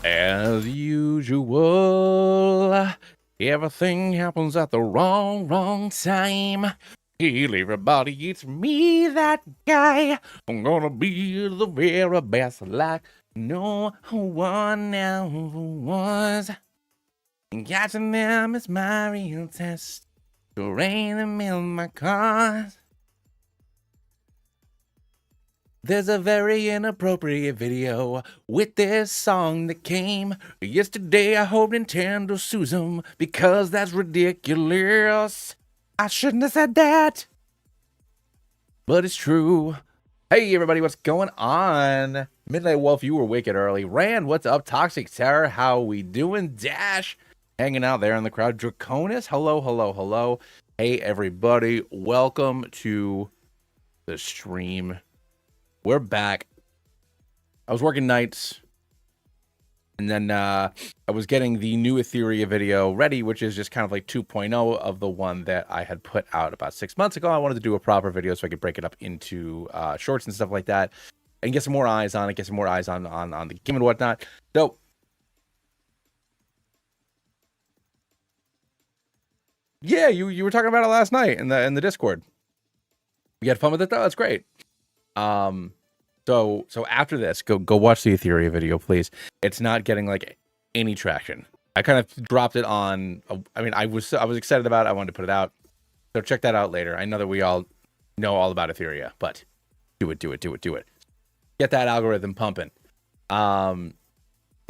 As usual, everything happens at the wrong time. Hey, everybody, it's me, that guy. I'm gonna be the very best like no one ever was. Catching them is my real test. To rain them in my cars. There's a very inappropriate video with this song that came yesterday. I hope Nintendo sues them because that's ridiculous. I shouldn't have said that, but it's true. Hey everybody, what's going on? Midnight Wolf, you were wicked early. Rand, what's up? Toxic Terror, how we doing? Dash, hanging out there in the crowd. Draconis, hello, hello, hello. Hey everybody, welcome to the stream. We're back. I was working nights, and then I was getting the new Etheria video ready, which is just kind of like 2.0 of the one that I had put out about 6 months ago. I wanted to do a proper video so I could break it up into shorts and stuff like that, and get some more eyes on it, get some more eyes on the game and whatnot. So, yeah, you were talking about it last night in the Discord. You had fun with it though? That's great. So after this, go watch the Etheria video, please. It's not getting like any traction. I kind of dropped it on. I mean, I was excited about it. I wanted to put it out. So check that out later. I know that we all know all about Etheria, but do it. Get that algorithm pumping. What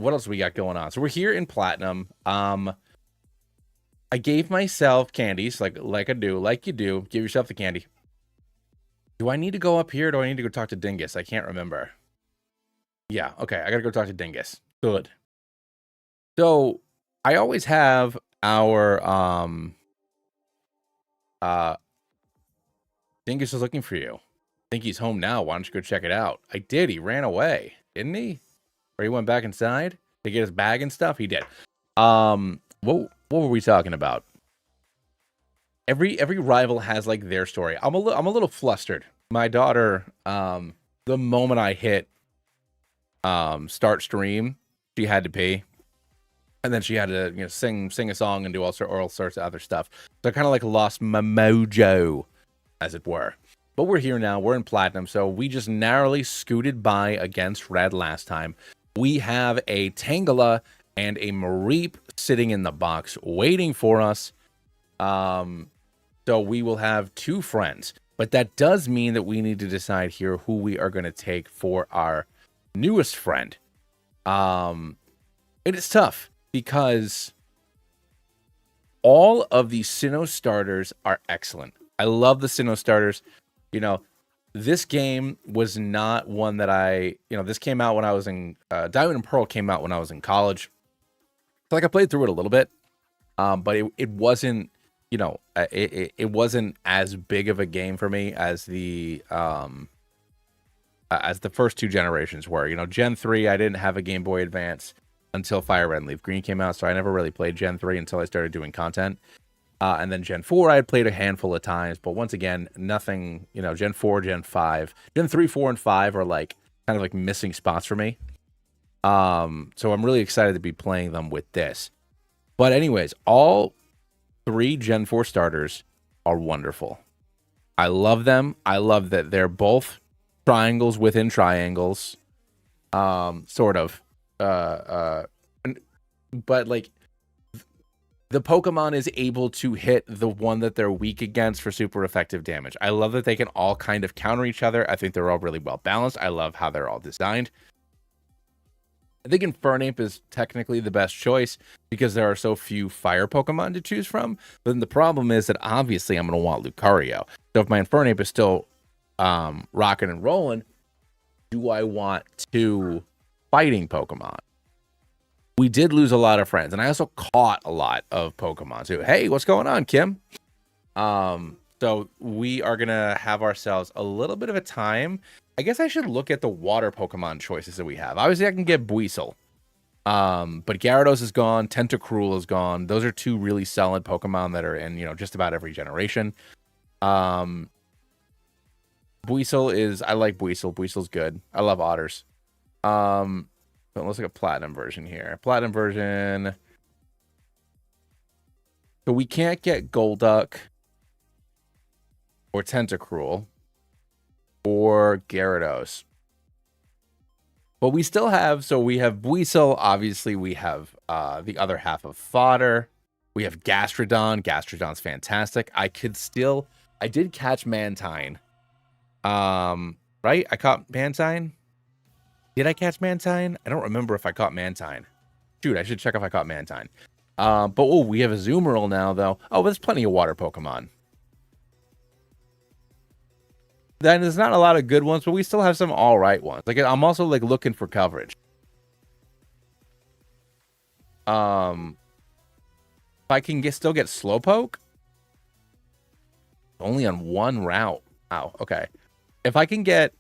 else we got going on? So we're here in Platinum. I gave myself candies, like you do. Give yourself the candy. Do I need to go up here, or do I need to go talk to Dingus? I can't remember. Yeah, okay, I gotta go talk to Dingus. Good. So, I always have our, Dingus is looking for you. I think he's home now. Why don't you go check it out? I did. He ran away, didn't he? Or he went back inside to get his bag and stuff? He did. What were we talking about? Every rival has like their story. I'm a little flustered. My daughter, the moment I hit start stream, she had to pee, and then she had to sing a song and do all sorts of other stuff. So I kind of like lost my mojo, as it were. But we're here now. We're in Platinum, so we just narrowly scooted by against Red last time. We have a Tangela and a Mareep sitting in the box waiting for us. So we will have two friends, but that does mean that we need to decide here who we are going to take for our newest friend. It is tough because all of the Sinnoh starters are excellent. I love the Sinnoh starters. This game was not one that this came out when I was in, Diamond and Pearl came out when I was in college. So like I played through it a little bit, but it wasn't, it wasn't as big of a game for me as the first two generations were. Gen 3, I didn't have a Game Boy Advance until Fire Red and Leaf Green came out, so I never really played Gen 3 until I started doing content. And then Gen 4, I had played a handful of times, but once again, nothing, Gen 4, Gen 5. Gen 3, 4, and 5 are like kind of like missing spots for me. So I'm really excited to be playing them with this. But anyways, all 3 Gen 4 starters are wonderful. I love them. I love that they're both triangles within triangles. Sort of. But like the Pokemon is able to hit the one that they're weak against for super effective damage. I love that they can all kind of counter each other. I think they're all really well balanced. I love how they're all designed. I think Infernape is technically the best choice because there are so few fire Pokemon to choose from. But then the problem is that obviously I'm going to want Lucario. So if my Infernape is still rocking and rolling, do I want 2 fighting Pokemon? We did lose a lot of friends, and I also caught a lot of Pokemon too. Hey, what's going on, Kim? So we are going to have ourselves a little bit of a time. I guess I should look at the water Pokemon choices that we have. Obviously, I can get Buizel. But Gyarados is gone. Tentacruel is gone. Those are 2 really solid Pokemon that are in, just about every generation. Buizel is... I like Buizel. Buizel's good. I love otters. But let's look at platinum version here. Platinum version. So we can't get Golduck or Tentacruel or Gyarados. But we still have, so we have Buizel, obviously we have the other half of Fodder. We have Gastrodon. Gastrodon's fantastic. I did catch Mantine. Right? I caught Mantine. Did I catch Mantine? I don't remember if I caught Mantine. Shoot, I should check if I caught Mantine. But we have a Azumarill now, though. Oh, there's plenty of water Pokemon. Then there's not a lot of good ones, but we still have some all right ones. Like, I'm also like looking for coverage. If I can still get Slowpoke, only on one route. Wow. Okay. If I can get,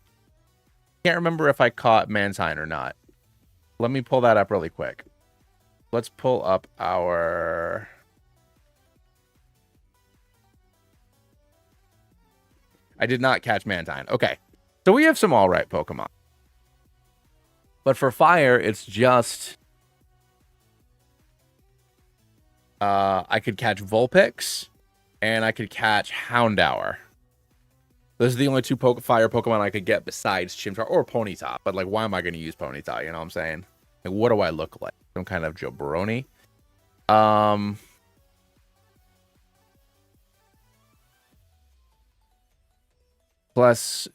can't remember if I caught Mantine or not. Let me pull that up really quick. Let's pull up our. I did not catch Mantine. Okay. So we have some all right Pokemon. But for fire, it's just... I could catch Vulpix, and I could catch Houndour. Those are the only two fire Pokemon I could get besides Chimchar or Ponyta. But, like, why am I going to use Ponyta? You know what I'm saying? Like, what do I look like? Some kind of jabroni? Plus...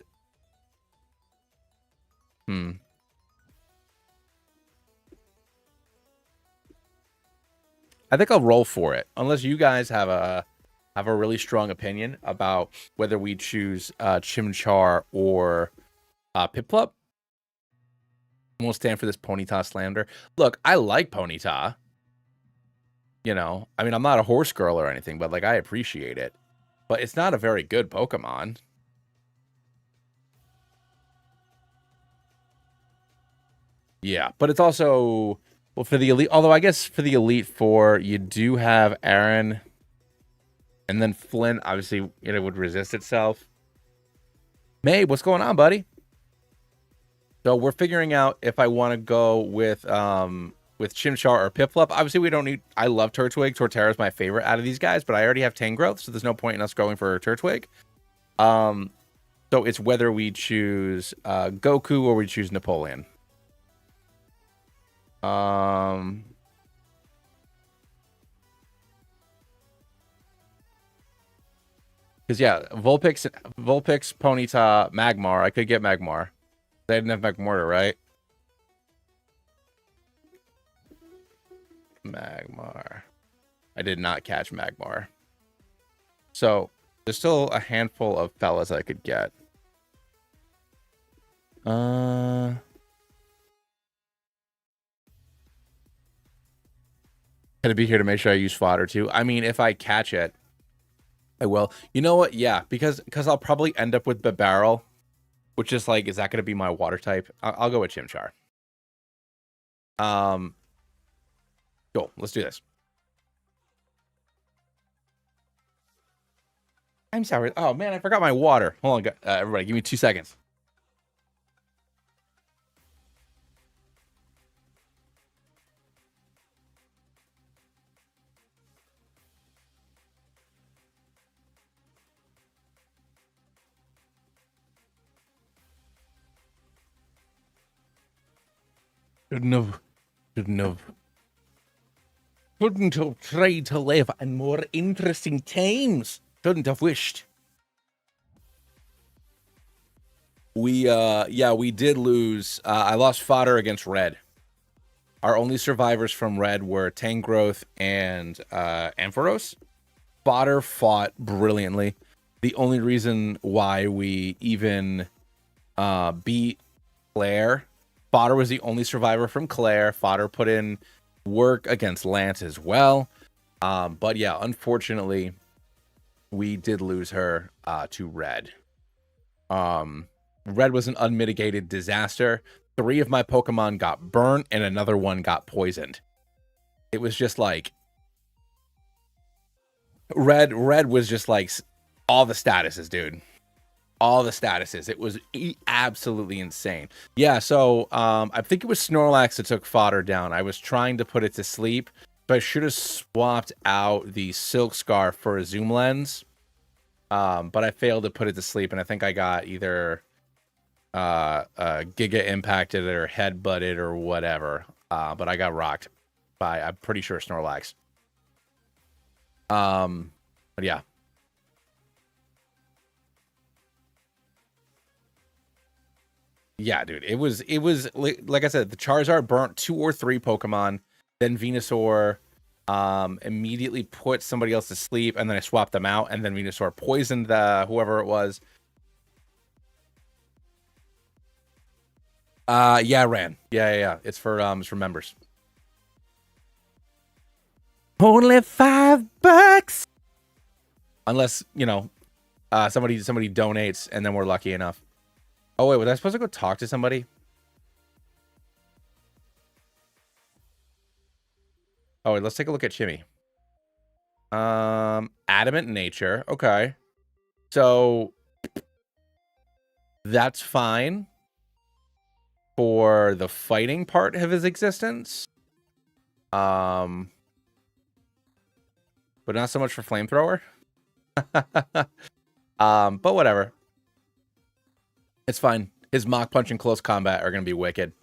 I think I'll roll for it, unless you guys have a really strong opinion about whether we choose Chimchar or Piplup. We'll stand for this Ponyta slander. Look, I like Ponyta. You know, I mean, I'm not a horse girl or anything, but like I appreciate it. But it's not a very good Pokemon. Yeah, but it's also, well, for the Elite, although I guess for the Elite Four, you do have Aaron, and then Flint, obviously, it would resist itself. Mabe, what's going on, buddy? So we're figuring out if I want to go with Chimchar or Piplup. Obviously, we don't need, I love Turtwig. Torterra is my favorite out of these guys, but I already have Tangrowth, so there's no point in us going for Turtwig. So it's whether we choose Goku or we choose Napoleon. Because yeah, Vulpix, Ponyta, Magmar. I could get Magmar. They didn't have Magmortar, right? Magmar. I did not catch Magmar. So there's still a handful of fellas I could get. Gonna be here to make sure I use fodder too. I mean, if I catch it, I will. You know what? Yeah, because I'll probably end up with Bibarel, which is like, is that gonna be my water type? I'll go with Chimchar. Cool. Let's do this. I'm sorry. Oh man, I forgot my water. Hold on, everybody, give me 2 seconds. Couldn't have tried to live in more interesting times. Couldn't have wished. We did lose. I lost fodder against Red. Our only survivors from Red were Tangrowth and Ampharos. Fodder fought brilliantly. The only reason why we even beat Claire, Fodder was the only survivor from Claire. Fodder put in work against Lance as well. But yeah, unfortunately, we did lose her to Red. Red was an unmitigated disaster. 3 of my Pokemon got burnt and another one got poisoned. It was just like Red was just like all the statuses, dude. all the statuses. It was absolutely insane. Yeah, so I think it was Snorlax that took fodder down. I was trying to put it to sleep, but I should have swapped out the Silk Scarf for a zoom lens. But I failed to put it to sleep, and I think I got either Giga impacted or head butted or whatever. But I got rocked by, I'm pretty sure, Snorlax. But yeah. Yeah, dude. It was like I said, the Charizard burnt 2 or 3 Pokemon, then Venusaur immediately put somebody else to sleep, and then I swapped them out, and then Venusaur poisoned whoever it was. Yeah, I ran. Yeah. It's for members. Only $5. Unless, you know, somebody donates, and then we're lucky enough. Oh wait, was I supposed to go talk to somebody? Oh wait, let's take a look at Chimmy. Adamant nature. Okay. So that's fine for the fighting part of his existence. But not so much for flamethrower. But whatever. It's fine. His Mach Punch and close combat are gonna be wicked.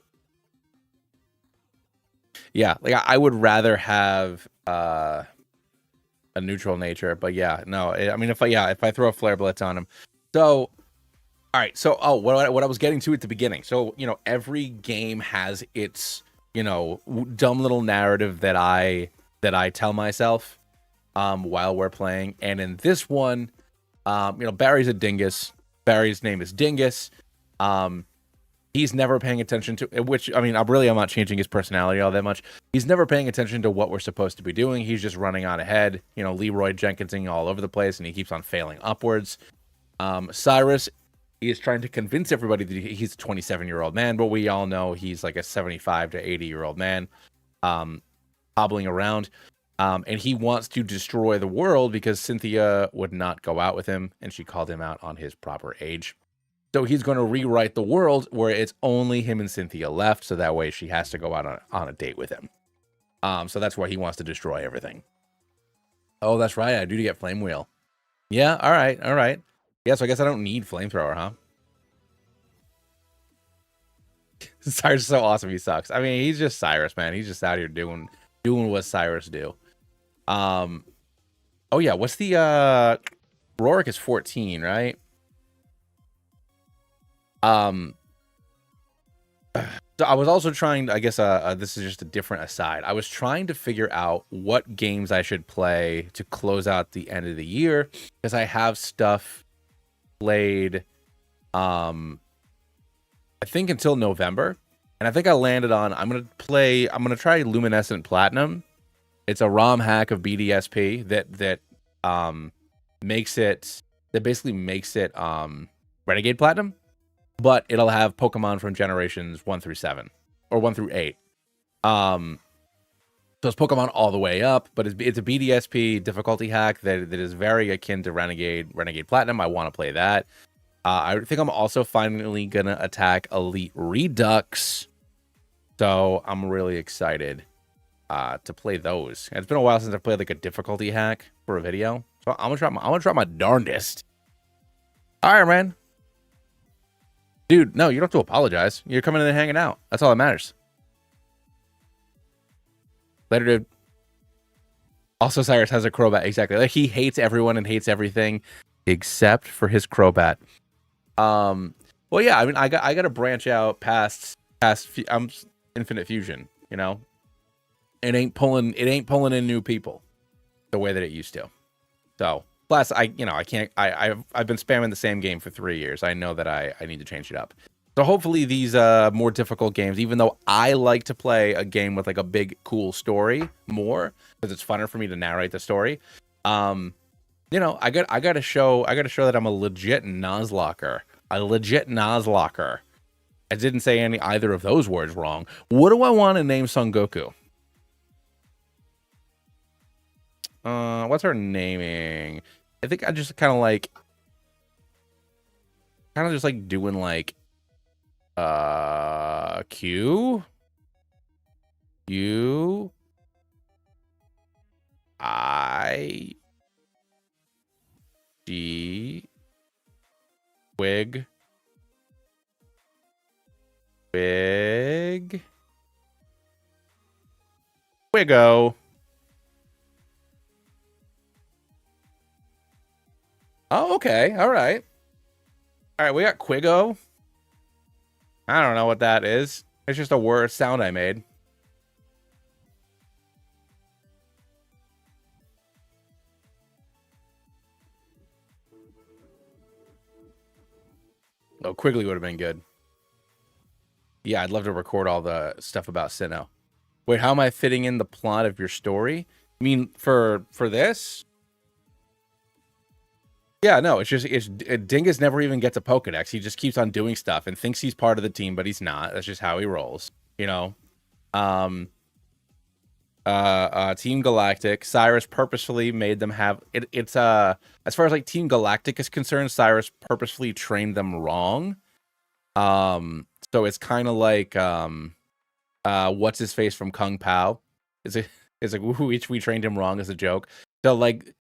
Yeah, like I would rather have a neutral nature, but yeah, no. I mean, if I throw a Flare Blitz on him, so all right. So what I was getting to at the beginning. So you know, every game has its dumb little narrative that I tell myself while we're playing, and in this one, Barry's a dingus. Barry's name is Dingus. He's never paying attention to, which, I mean, I'm not changing his personality all that much. He's never paying attention to what we're supposed to be doing. He's just running on ahead, Leroy Jenkinsing all over the place, and he keeps on failing upwards. Cyrus, he is trying to convince everybody that he's a 27-year-old man, but we all know he's like a 75 to 80-year-old man, hobbling around. And he wants to destroy the world because Cynthia would not go out with him, and she called him out on his proper age. So he's going to rewrite the world where it's only him and Cynthia left, so that way she has to go out on a date with him. So that's why he wants to destroy everything. Oh, that's right. I do get Flame Wheel. Yeah, all right. Yeah, so I guess I don't need Flamethrower, huh? Cyrus is so awesome. He sucks. I mean, he's just Cyrus, man. He's just out here doing what Cyrus do. Oh yeah, what's the Rorik is 14, right? So I was also trying, I guess, this is just a different aside. I was trying to figure out what games I should play to close out the end of the year, because I have stuff played, I think until November, and I think I landed on, I'm gonna try Luminescent Platinum. It's a ROM hack of BDSP that basically makes it Renegade Platinum. But it'll have Pokemon from generations 1 through 7 or 1 through 8. So it's Pokemon all the way up, but it's a BDSP difficulty hack that is very akin to Renegade Platinum. I want to play that. I think I'm also finally gonna attack Elite Redux. So I'm really excited to play those. And it's been a while since I've played like a difficulty hack for a video. So I'm gonna try my darndest. All right, man. Dude, no, you don't have to apologize. You're coming in and hanging out. That's all that matters. Later, dude. Also, Cyrus has a Crobat. Exactly. Like, he hates everyone and hates everything except for his Crobat. Well, yeah, I mean, I got to branch out past Infinite Fusion, It ain't pulling in new people the way that it used to. So, plus, I've been spamming the same game for 3 years. I know that I need to change it up. So hopefully these more difficult games, even though I like to play a game with like a big cool story more, because it's funner for me to narrate the story. I got to show that I'm a legit Nuzlocker. A legit Nuzlocker. I didn't say either of those words wrong. What do I want to name Son Goku? What's her naming? I think I just kind of like, kind of just like doing like Q U I G Wig Wiggo. Oh, okay. All right. All right, we got Quiggo. I don't know what that is. It's just a word sound I made. Oh, Quigley would have been good. Yeah, I'd love to record all the stuff about Sinnoh. Wait, how am I fitting in the plot of your story? I mean, for this? Yeah, no, Dingus never even gets a Pokedex. He just keeps on doing stuff and thinks he's part of the team, but he's not. That's just how he rolls, you know? Team Galactic, Cyrus purposefully made them have it's as far as like Team Galactic is concerned, Cyrus purposefully trained them wrong. So it's kind of like what's his face from Kung Pao? It's like we trained him wrong as a joke. So like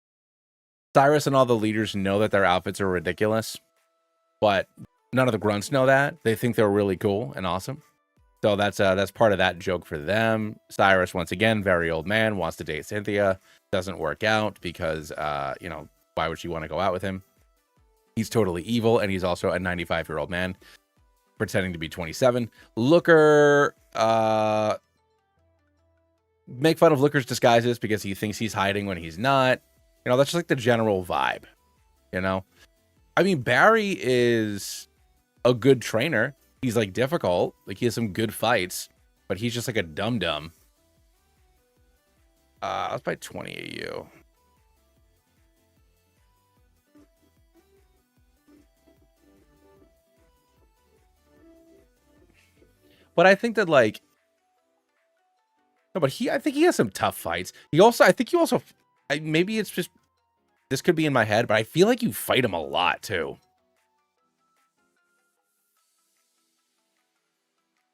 Cyrus and all the leaders know that their outfits are ridiculous, but none of the grunts know that. They think they're really cool and awesome. So that's part of that joke for them. Cyrus, once again, very old man, wants to date Cynthia. Doesn't work out because, you know, why would she want to go out with him? He's totally evil, and he's also a 95-year-old man pretending to be 27. Looker, make fun of Looker's disguises because he thinks he's hiding when he's not. You know, that's just like the general vibe, you know? I mean, Barry is a good trainer. He's like difficult, like he has some good fights, but he's just like a dum-dum. Let's buy 20 AU. But I think that like, no, but I think he has some tough fights. Maybe it's just, this could be in my head, but I feel like you fight him a lot too.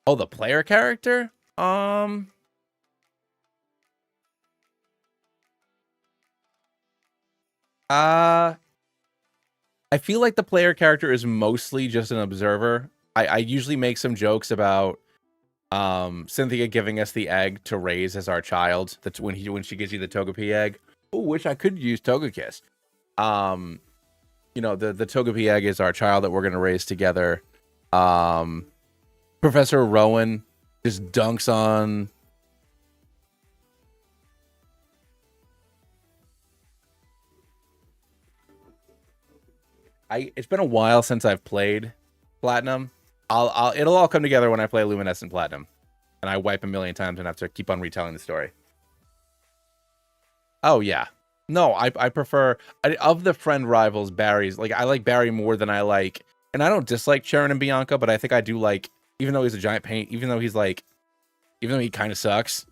Oh, the player character? I feel like the player character is mostly just an observer. I usually make some jokes about Cynthia giving us the egg to raise as our child. That's when she gives you the Togepi egg. Oh, wish I could use Togekiss. You know, the Togepi egg is our child that we're gonna raise together. Professor Rowan just dunks on it's been a while since I've played Platinum. It'll all come together when I play Luminescent Platinum. And I wipe a million times and have to keep on retelling the story. Oh yeah. No, I prefer of the friend rivals, Barry's like I like Barry more than I like, and I don't dislike Sharon and Bianca, but I think I do like, even though he's a giant pain, even though he kind of sucks,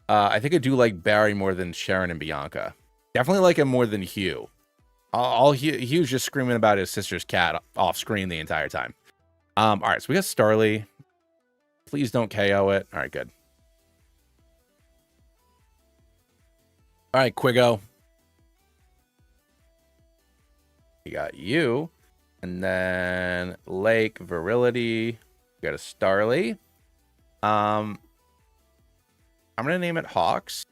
I think I do like Barry more than Sharon and Bianca. Definitely like him more than Hugh. Hugh's just screaming about his sister's cat off screen the entire time. All right, so we got Starly. Please don't KO it. All right, good. All right, Quiggo. We got you. And then Lake, Virility. We got a Starly. I'm going to name it Hawks.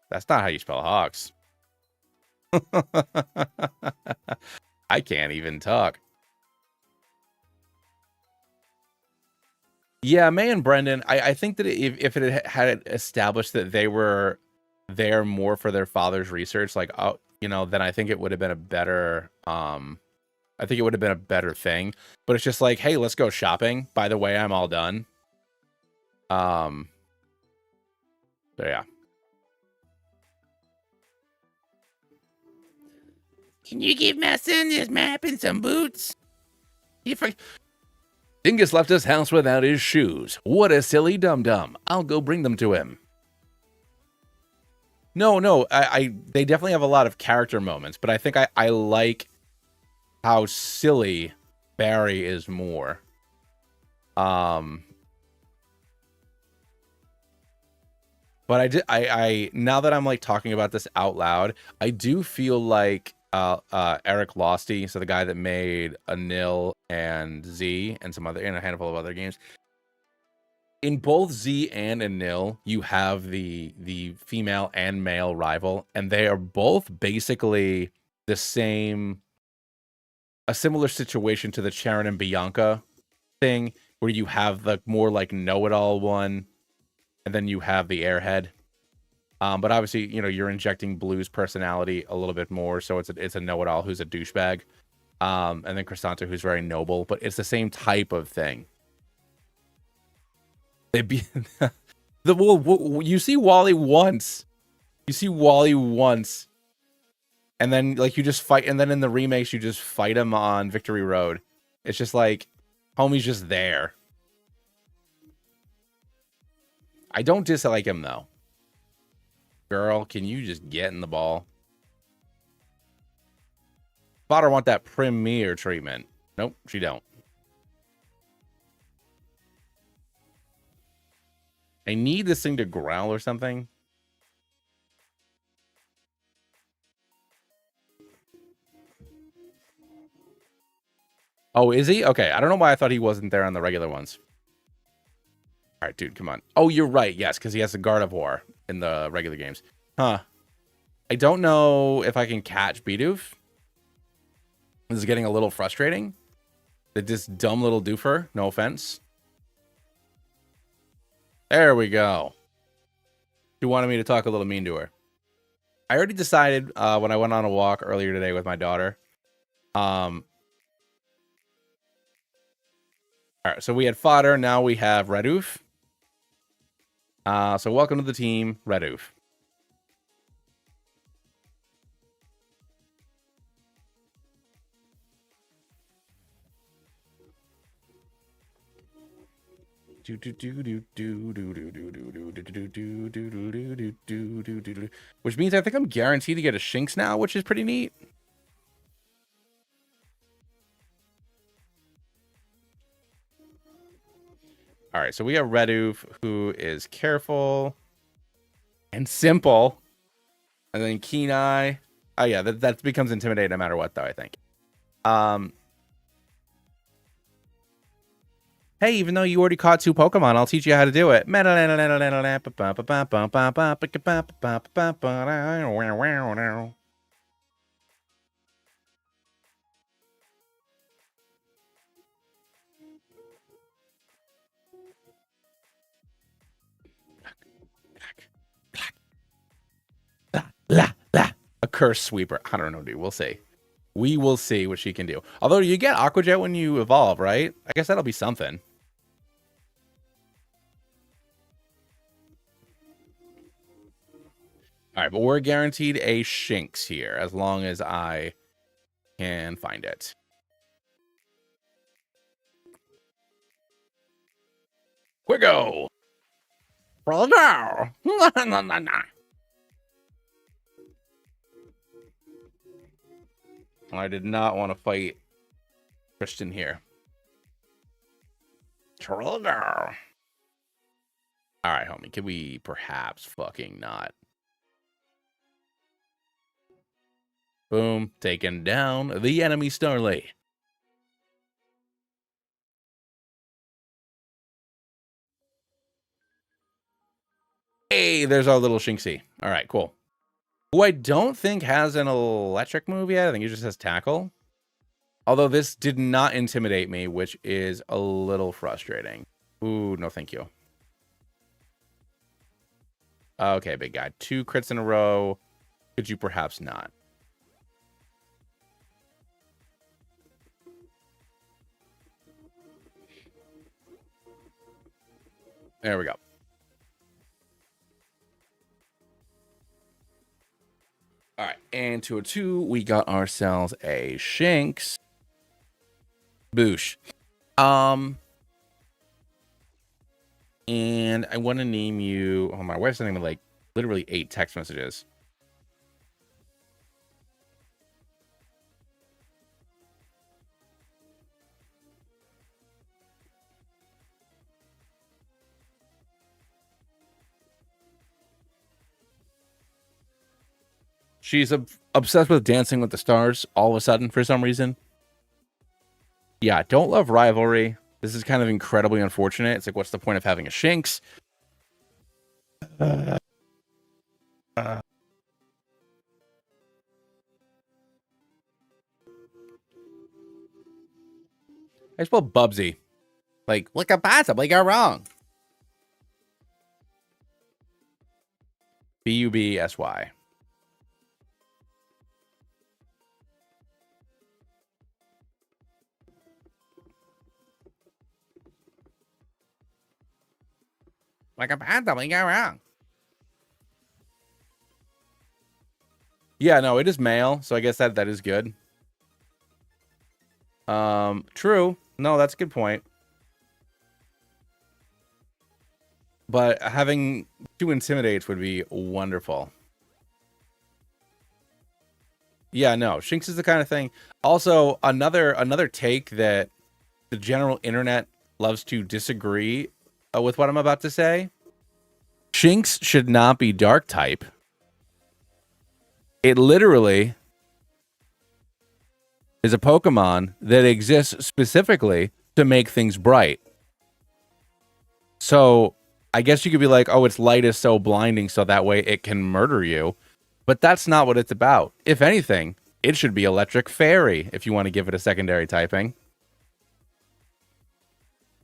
That's not how you spell Hawks. I can't even talk. Yeah, May and Brendan, I think that if it had established that they were there more for their father's research, like, oh, you know, then I think it would have been a better, I think it would have been a better thing. But it's just like, hey, let's go shopping. By the way, I'm all done. So yeah. Can you give my son this map and some boots? Dingus left his house without his shoes. What a silly dum-dum. I'll go bring them to him. No, they definitely have a lot of character moments, but I think I like how silly Barry is more. But I now that I'm like talking about this out loud, I do feel like Eric Losty, so the guy that made a Nil and Z and a handful of other games. In both Z and Anil, you have the female and male rival, and they are both basically the same, a similar situation to the Charon and Bianca thing, where you have the more like know-it-all one, and then you have the airhead. But obviously, you know, you're injecting Blue's personality a little bit more, so it's a know-it-all who's a douchebag, and then Chrysanta who's very noble, but it's the same type of thing. They be you see Wally once. You see Wally once. And then like you just fight, and then in the remakes you just fight him on Victory Road. It's just like homie's just there. I don't dislike him though. Girl, can you just get in the ball? Fodder want that premier treatment. Nope, she don't. I need this thing to growl or something. Oh, is he? Okay, I don't know why I thought he wasn't there on the regular ones. All right, dude, come on. Oh, you're right. Yes, because he has the Gardevoir in the regular games. Huh. I don't know if I can catch Bidoof. This is getting a little frustrating. This dumb little doofer. No offense. There we go. She wanted me to talk a little mean to her. I already decided when I went on a walk earlier today with my daughter. All right, so we had Fodder. Now we have Redoof. So welcome to the team, Redoof. Which means I think I'm guaranteed to get a Shinx now, which is pretty neat. All right, so we have Redoof, who is careful and simple. And then Keen-Eye. Oh, yeah, that becomes intimidating no matter what, though, I think. Hey, even though you already caught 2 Pokemon, I'll teach you how to do it. A curse sweeper. I don't know, dude. We'll see. We will see what she can do. Although you get Aqua Jet when you evolve, right? I guess that'll be something. All right, but we're guaranteed a Shinx here as long as I can find it. Quiggo! Brother! I did not want to fight Christian here. Trolldar. All right, homie. Can we perhaps fucking not? Boom. Taken down the enemy Starly. Hey, there's our little Shinxie. All right, cool. Who I don't think has an electric move yet. I think he just has tackle. Although this did not intimidate me, which is a little frustrating. Ooh, no thank you. Okay, big guy. 2 crits in a row. Could you perhaps not? There we go. All right, and to a 2, we got ourselves a Shinx. Boosh. And I want to name you. Oh, my wife's naming like Literally 8 text messages. She's obsessed with Dancing with the Stars all of a sudden for some reason. Yeah, don't love rivalry. This is kind of incredibly unfortunate. It's like, what's the point of having a Shinx? I spelled Bubsy. Like, look at possibly go wrong. Bubsy. Like a possibly go wrong. Yeah, no, it is male, so I guess that is good. True. No, that's a good point. But having 2 intimidates would be wonderful. Yeah, no, Shinx is the kind of thing. Also, another take that the general internet loves to disagree with what I'm about to say. Shinx should not be dark type. It literally is a Pokemon that exists specifically to make things bright. So I guess you could be like, oh, its light is so blinding so that way it can murder you. But that's not what it's about. If anything, it should be Electric Fairy if you want to give it a secondary typing.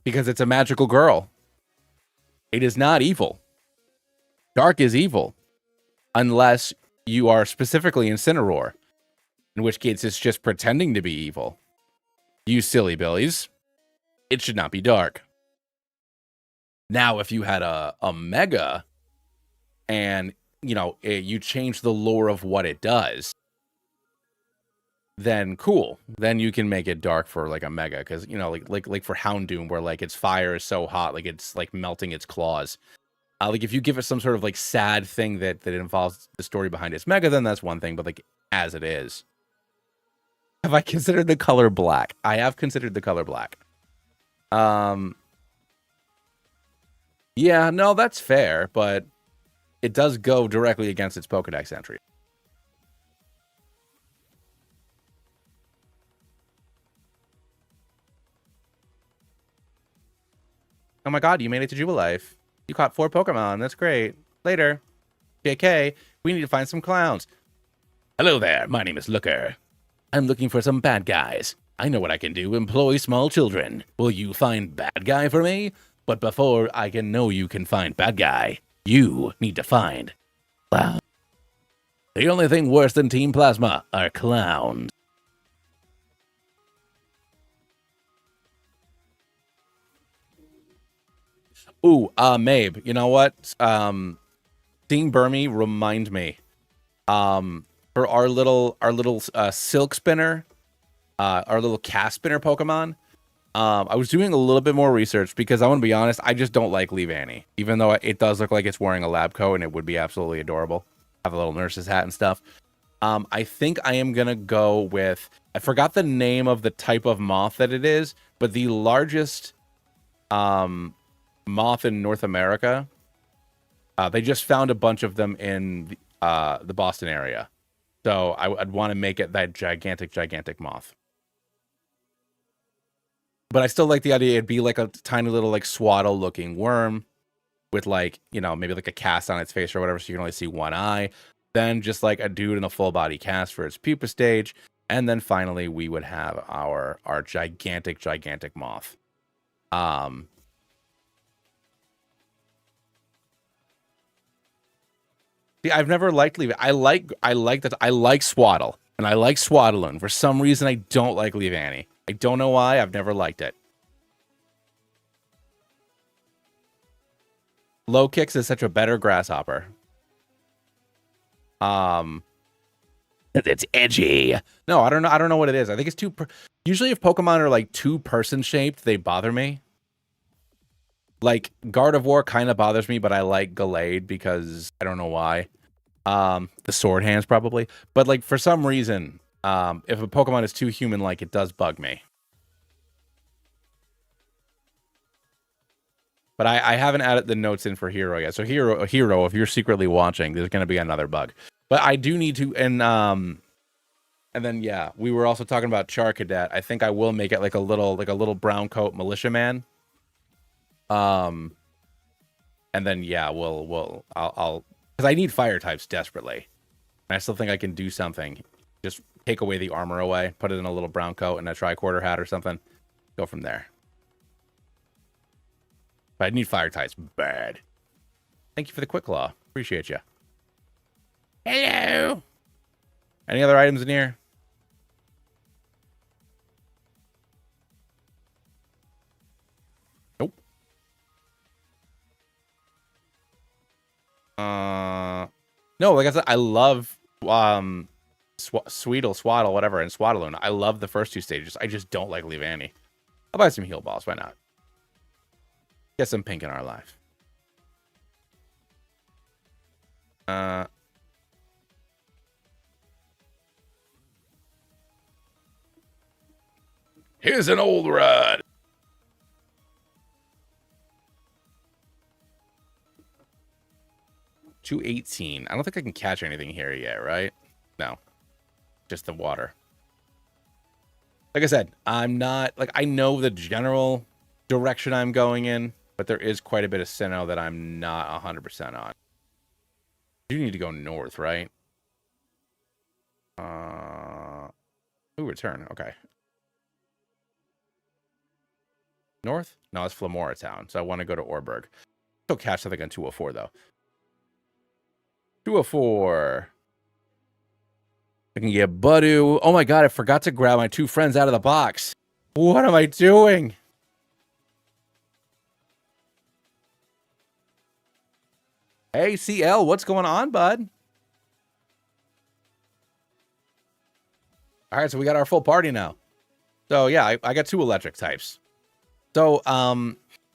Because it's a magical girl. It is not evil. Dark is evil. Unless you are specifically Incineroar. In which case it's just pretending to be evil. You silly billies. It should not be dark. Now, if you had a Mega and, you know, you change the lore of what it does, then cool. Then you can make it dark for like a Mega, because, you know, like for Houndoom, where like its fire is so hot, like it's like melting its claws. Like if you give it some sort of like sad thing that involves the story behind its Mega, then that's one thing. But like as it is, have I considered the color black? I have considered the color black. Yeah, no, that's fair, but it does go directly against its Pokedex entry. Oh my god, you made it to Jubilife. You caught 4 Pokemon. That's great. Later. JK, we need to find some clowns. Hello there, my name is Looker. I'm looking for some bad guys. I know what I can do. Employ small children. Will you find bad guy for me? But before I can know you can find bad guy, you need to find clown. The only thing worse than Team Plasma are clowns. Ooh, Mabe, you know what? Seeing Burmy remind me. For our little silk spinner, our little cast spinner Pokemon. I was doing a little bit more research because I want to be honest, I just don't like Leavanny, even though it does look like it's wearing a lab coat and it would be absolutely adorable. Have a little nurse's hat and stuff. I think I am gonna go with, I forgot the name of the type of moth that it is, but the largest moth in North America. They just found a bunch of them in the Boston area, so I'd want to make it that gigantic moth. But I still like the idea it'd be like a tiny little like swaddle looking worm with like, you know, maybe like a cast on its face or whatever, so you can only see one eye. Then just like a dude in a full body cast for its pupa stage. And then finally we would have our gigantic moth. See, I've never liked Leavanny. I like Swaddle. And I like Swaddling. For some reason I don't like Leavanny. I don't know why. I've never liked it. Low Kicks is such a better grasshopper. It's edgy. No, I don't know what it is. I think it's usually if Pokemon are like 2-person shaped, they bother me. Like, Gardevoir kind of bothers me, but I like Gallade because I don't know why. The sword hands probably. But like for some reason, if a Pokemon is too human-like, it does bug me. But I haven't added the notes in for Hero yet. So Hero, if you're secretly watching, there's going to be another bug. But I do need to, and then yeah, we were also talking about Charcadet. I think I will make it like a little brown coat militiaman. And then yeah, I'll because I need fire types desperately. And I still think I can do something. Just take away the armor away, put it in a little brown coat and a tricorder hat or something. Go from there. But I need fire types bad. Thank you for the quick claw. Appreciate you. Hello. Any other items in here? Nope. No, like I said, I love Sweetle, Swaddle, whatever, and Swaddaloon. I love the first two stages. I just don't like Leavanny. I'll buy some heal balls. Why not? Get some pink in our life. Here's an old rod. $218. I don't think I can catch anything here yet, right? No. Just the water. Like I said, I'm not... Like, I know the general direction I'm going in, but there is quite a bit of Sinnoh that I'm not 100% on. You need to go north, right? Ooh, return. Okay. North? No, it's Flamora Town, so I want to go to Orberg. Still catch something on 204, though. 204. I can get Budu. Oh my god, I forgot to grab my two friends out of the box. What am I doing? Hey, CL, what's going on, bud? All right, so we got our full party now. So yeah, I got two electric types. So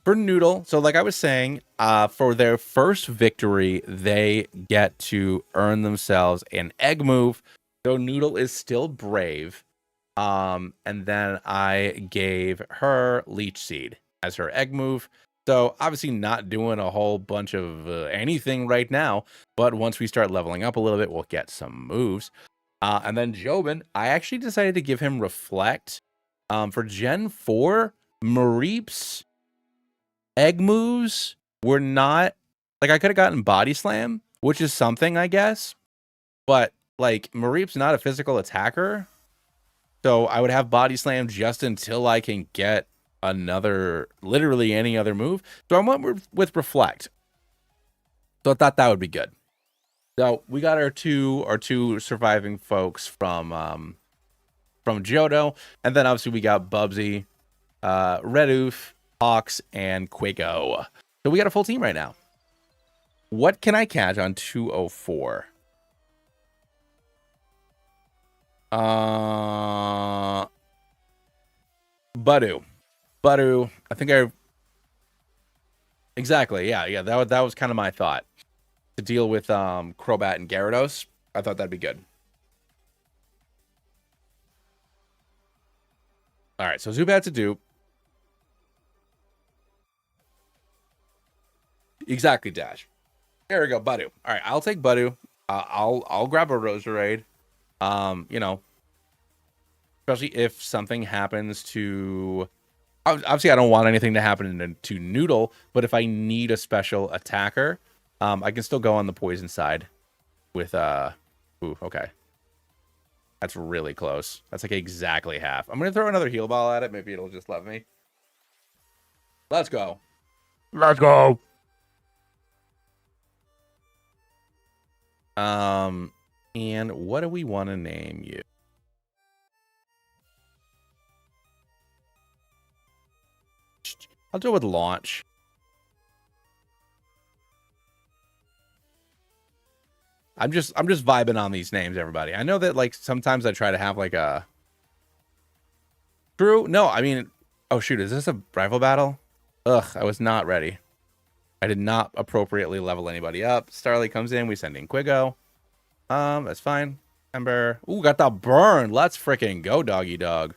for Noodle, so like I was saying, for their first victory, they get to earn themselves an egg move. So Noodle is still brave. And then I gave her Leech Seed as her egg move. So obviously not doing a whole bunch of anything right now, but once we start leveling up a little bit, we'll get some moves. And then Jobin, I actually decided to give him Reflect. For Gen 4, Mareep's egg moves were not... Like, I could have gotten Body Slam, which is something, I guess. But, like, Mareep's not a physical attacker. So I would have Body Slam just until I can get literally any other move. So I went with Reflect. So I thought that would be good. So we got our two surviving folks from Johto, and then obviously we got Bubsy, Redoof, Hawks, and Quago. So we got a full team right now. What can I catch on 204? Budu. I think exactly. Yeah. That was kind of my thought. To deal with Crobat and Gyarados. I thought that'd be good. All right, so Zubat to dupe. Exactly, Dash. There we go, Budu. All right, I'll take Budu. I'll grab a Roserade. You know, especially if something happens to... Obviously, I don't want anything to happen to Noodle, but if I need a special attacker, I can still go on the poison side with... Ooh, okay. That's really close. That's like exactly half. I'm going to throw another heal ball at it. Maybe it'll just love me. Let's go. Let's go. And what do we want to name you? I'll go with Launch. I'm just vibing on these names, everybody. I know that like sometimes I try to have like a true. No, I mean, oh shoot, is this a rival battle? Ugh, I was not ready. I did not appropriately level anybody up. Starly comes in. We send in Quiggo. That's fine. Ember. Ooh, got the burn. Let's freaking go, doggy dog.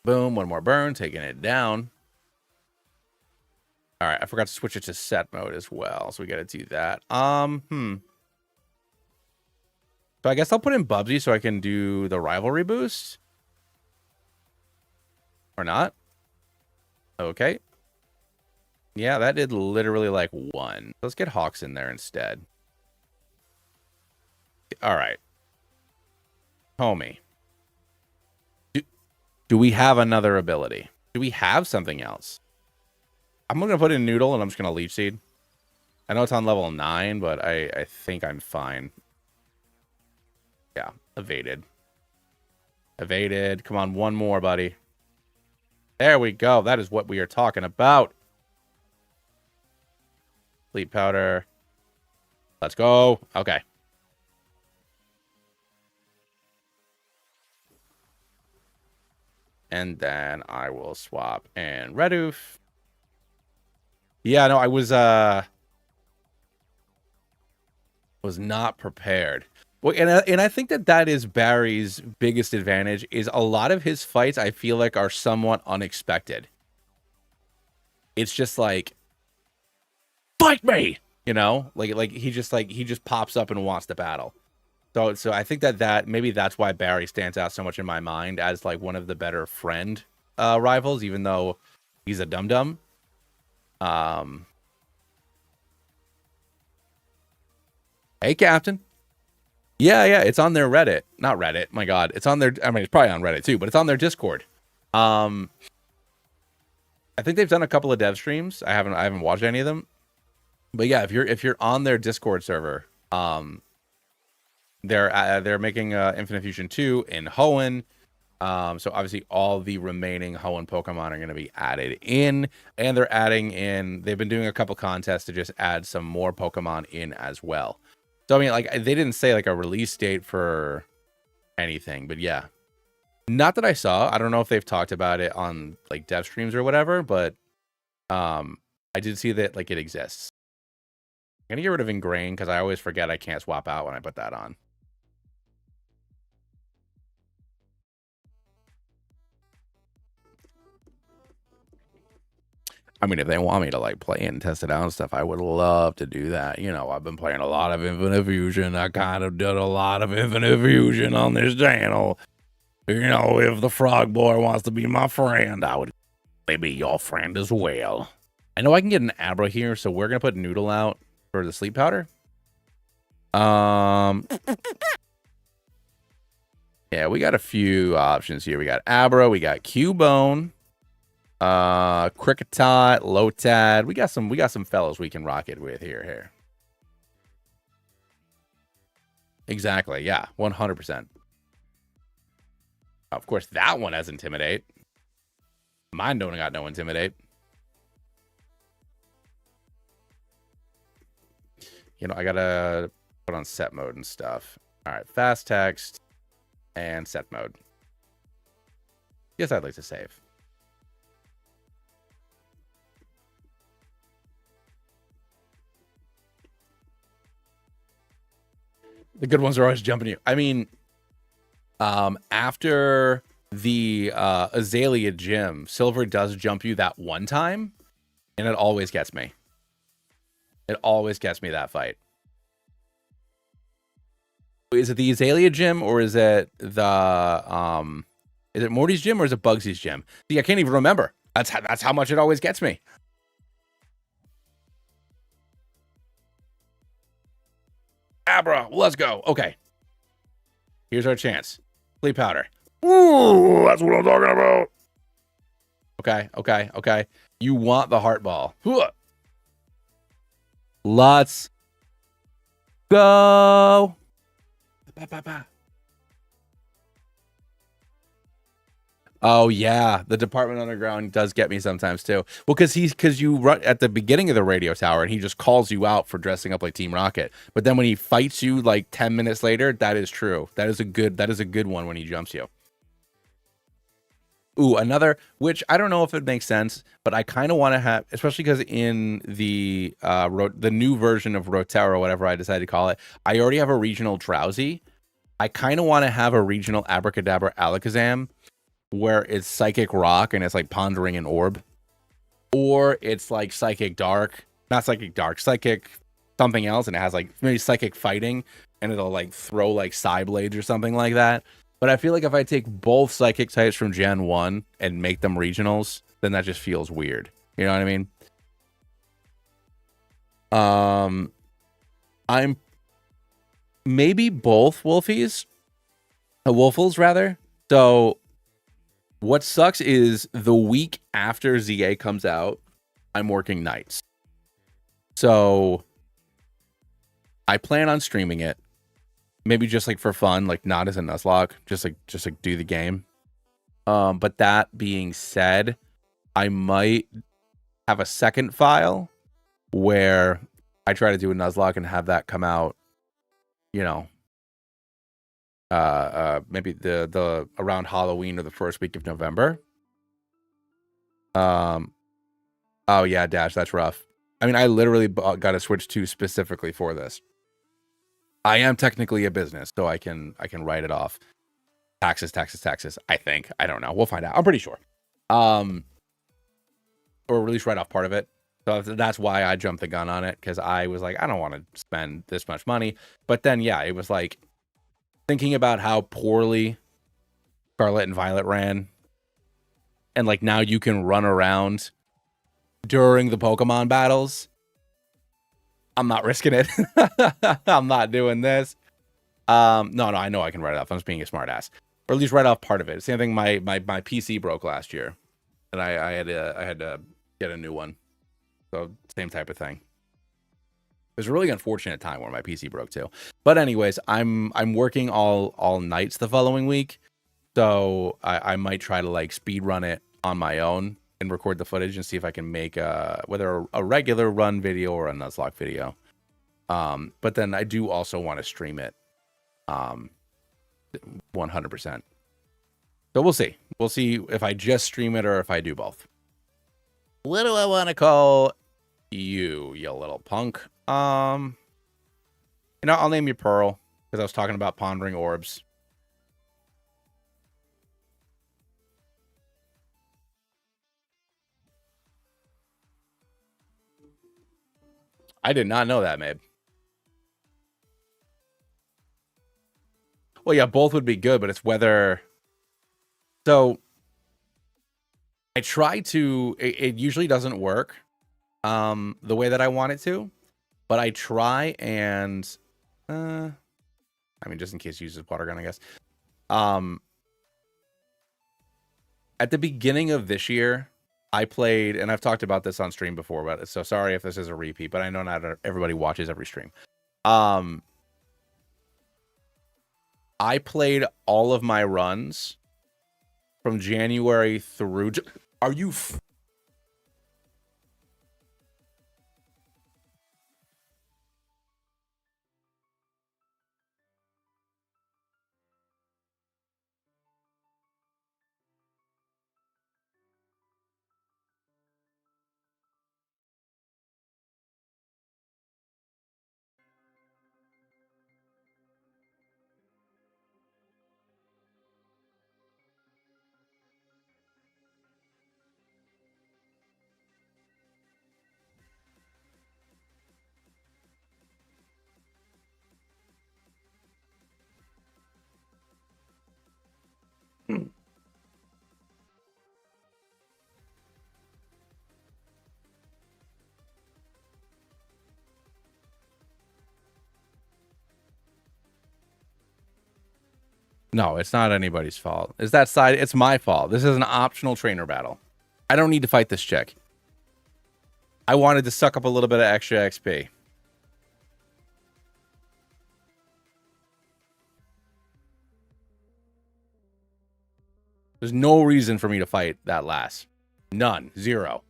Boom. One more burn. Taking it down. All right. I forgot to switch it to set mode as well. So we got to do that. So I guess I'll put in Bubsy so I can do the rivalry boost. Or not. Okay. Yeah, that did literally like 1. Let's get Hawks in there instead. All right. Homie. Do we have another ability? Do we have something else? I'm going to put in Noodle and I'm just going to Leech Seed. I know it's on level 9, but I think I'm fine. Yeah, evaded. Evaded. Come on, one more, buddy. There we go. That is what we are talking about. Sleep powder. Let's go. Okay. And then I will swap and Redoof. Yeah, no, I was not prepared. Well, and I think that is Barry's biggest advantage is a lot of his fights I feel like are somewhat unexpected. It's just like, fight me, you know, like he just pops up and wants to battle. So I think that maybe that's why Barry stands out so much in my mind as like one of the better friend rivals, even though he's a dum-dum. Hey, Captain. Yeah, it's on their Reddit. Not Reddit, my God. It's on their, I mean, it's probably on Reddit too, but it's on their Discord. I think they've done a couple of dev streams. I haven't watched any of them. But yeah, if you're on their Discord server, they're making Infinite Fusion 2 in Hoenn. So obviously all the remaining Hoenn Pokemon are going to be added in, and they're adding in, they've been doing a couple contests to just add some more Pokemon in as well. So I mean, like, they didn't say like a release date for anything, but yeah, not that I saw. I don't know if they've talked about it on like dev streams or whatever, but I did see that like it exists. I'm gonna get rid of Ingrain because I always forget I can't swap out when I put that on. I mean, if they want me to like play and test it out and stuff, I would love to do that. You know, I've been playing a lot of Infinite Fusion. I kind of did a lot of Infinite Fusion on this channel. You know, if the frog boy wants to be my friend, I would be your friend as well. I know I can get an Abra here, so we're gonna put Noodle out for the sleep powder. Yeah, we got a few options here. We got Abra, we got Cubone. Kricketot, Lotad. We got some fellows we can rock it with here. Exactly, yeah, 100%. Of course, that one has Intimidate. Mine don't got no Intimidate. You know, I gotta put on set mode and stuff. All right, fast text and set mode. Yes, I'd like to save. The good ones are always jumping you. I mean, after the Azalea gym, Silver does jump you that one time, and it always gets me. It always gets me, that fight. Is it the Azalea gym or is it the is it Morty's gym or is it Bugsy's gym? See, I can't even remember. That's how much it always gets me. Abra, let's go. Okay. Here's our chance. Sleep powder. Ooh, that's what I'm talking about. Okay. You want the heart ball. Let's go. Oh yeah, the Department Underground does get me sometimes too. Well, because you run at the beginning of the radio tower and he just calls you out for dressing up like Team Rocket. But then when he fights you like 10 minutes later, that is true. That is a good one when he jumps you. Ooh, another, which I don't know if it makes sense, but I kind of want to have, especially because in the the new version of Rotera, or whatever I decided to call it, I already have a regional Drowsy. I kind of want to have a regional Abracadabra Alakazam, where it's Psychic Rock and it's like Pondering an Orb, or it's like Psychic Dark, not Psychic Dark, Psychic something else, and it has like maybe Psychic Fighting, and it'll like throw like Psyblades or something like that. But I feel like if I take both Psychic types from Gen 1 and make them regionals, then that just feels weird. You know what I mean? I'm maybe both Wolfies. Wolfles, rather. So what sucks is the week after ZA comes out, I'm working nights. So I plan on streaming it. Maybe just like for fun, like not as a Nuzlocke, just like do the game. But that being said, I might have a second file where I try to do a Nuzlocke and have that come out, you know, maybe the around Halloween or the first week of November. Oh yeah, Dash, that's rough. I mean, I literally got a Switch 2 specifically for this. I am technically a business, so I can write it off. Taxes, I think. I don't know. We'll find out. I'm pretty sure. Or at least write off part of it. So that's why I jumped the gun on it, because I was like, I don't want to spend this much money. But then, yeah, it was like thinking about how poorly Scarlet and Violet ran. And like now you can run around during the Pokemon battles. I'm not risking it. I'm not doing this. No, I know I can write it off. I'm just being a smart ass. Or at least write off part of it. Same thing, my PC broke last year. And I had to get a new one. So same type of thing. It was a really unfortunate time where my PC broke too. But anyways, I'm working all nights the following week. So I might try to like speed run it on my own and record the footage and see if I can make whether a regular run video or a Nuzlocke video. But then I do also want to stream it 100%. So we'll see. We'll see if I just stream it or if I do both. What do I want to call you little punk? I'll name you Pearl, because I was talking about Pondering Orbs. I did not know that, Mabe. Well, yeah, both would be good, but it's whether... So, I try to... It usually doesn't work the way that I want it to, but I try and... I mean, just in case he uses water gun, I guess. At the beginning of this year, I played, and I've talked about this on stream before, but so sorry if this is a repeat, but I know not everybody watches every stream. I played all of my runs from January through... Are you... No, it's not anybody's fault. Is that side? It's my fault. This is an optional trainer battle. I don't need to fight this chick. I wanted to suck up a little bit of extra XP. There's no reason for me to fight that last. None. Zero.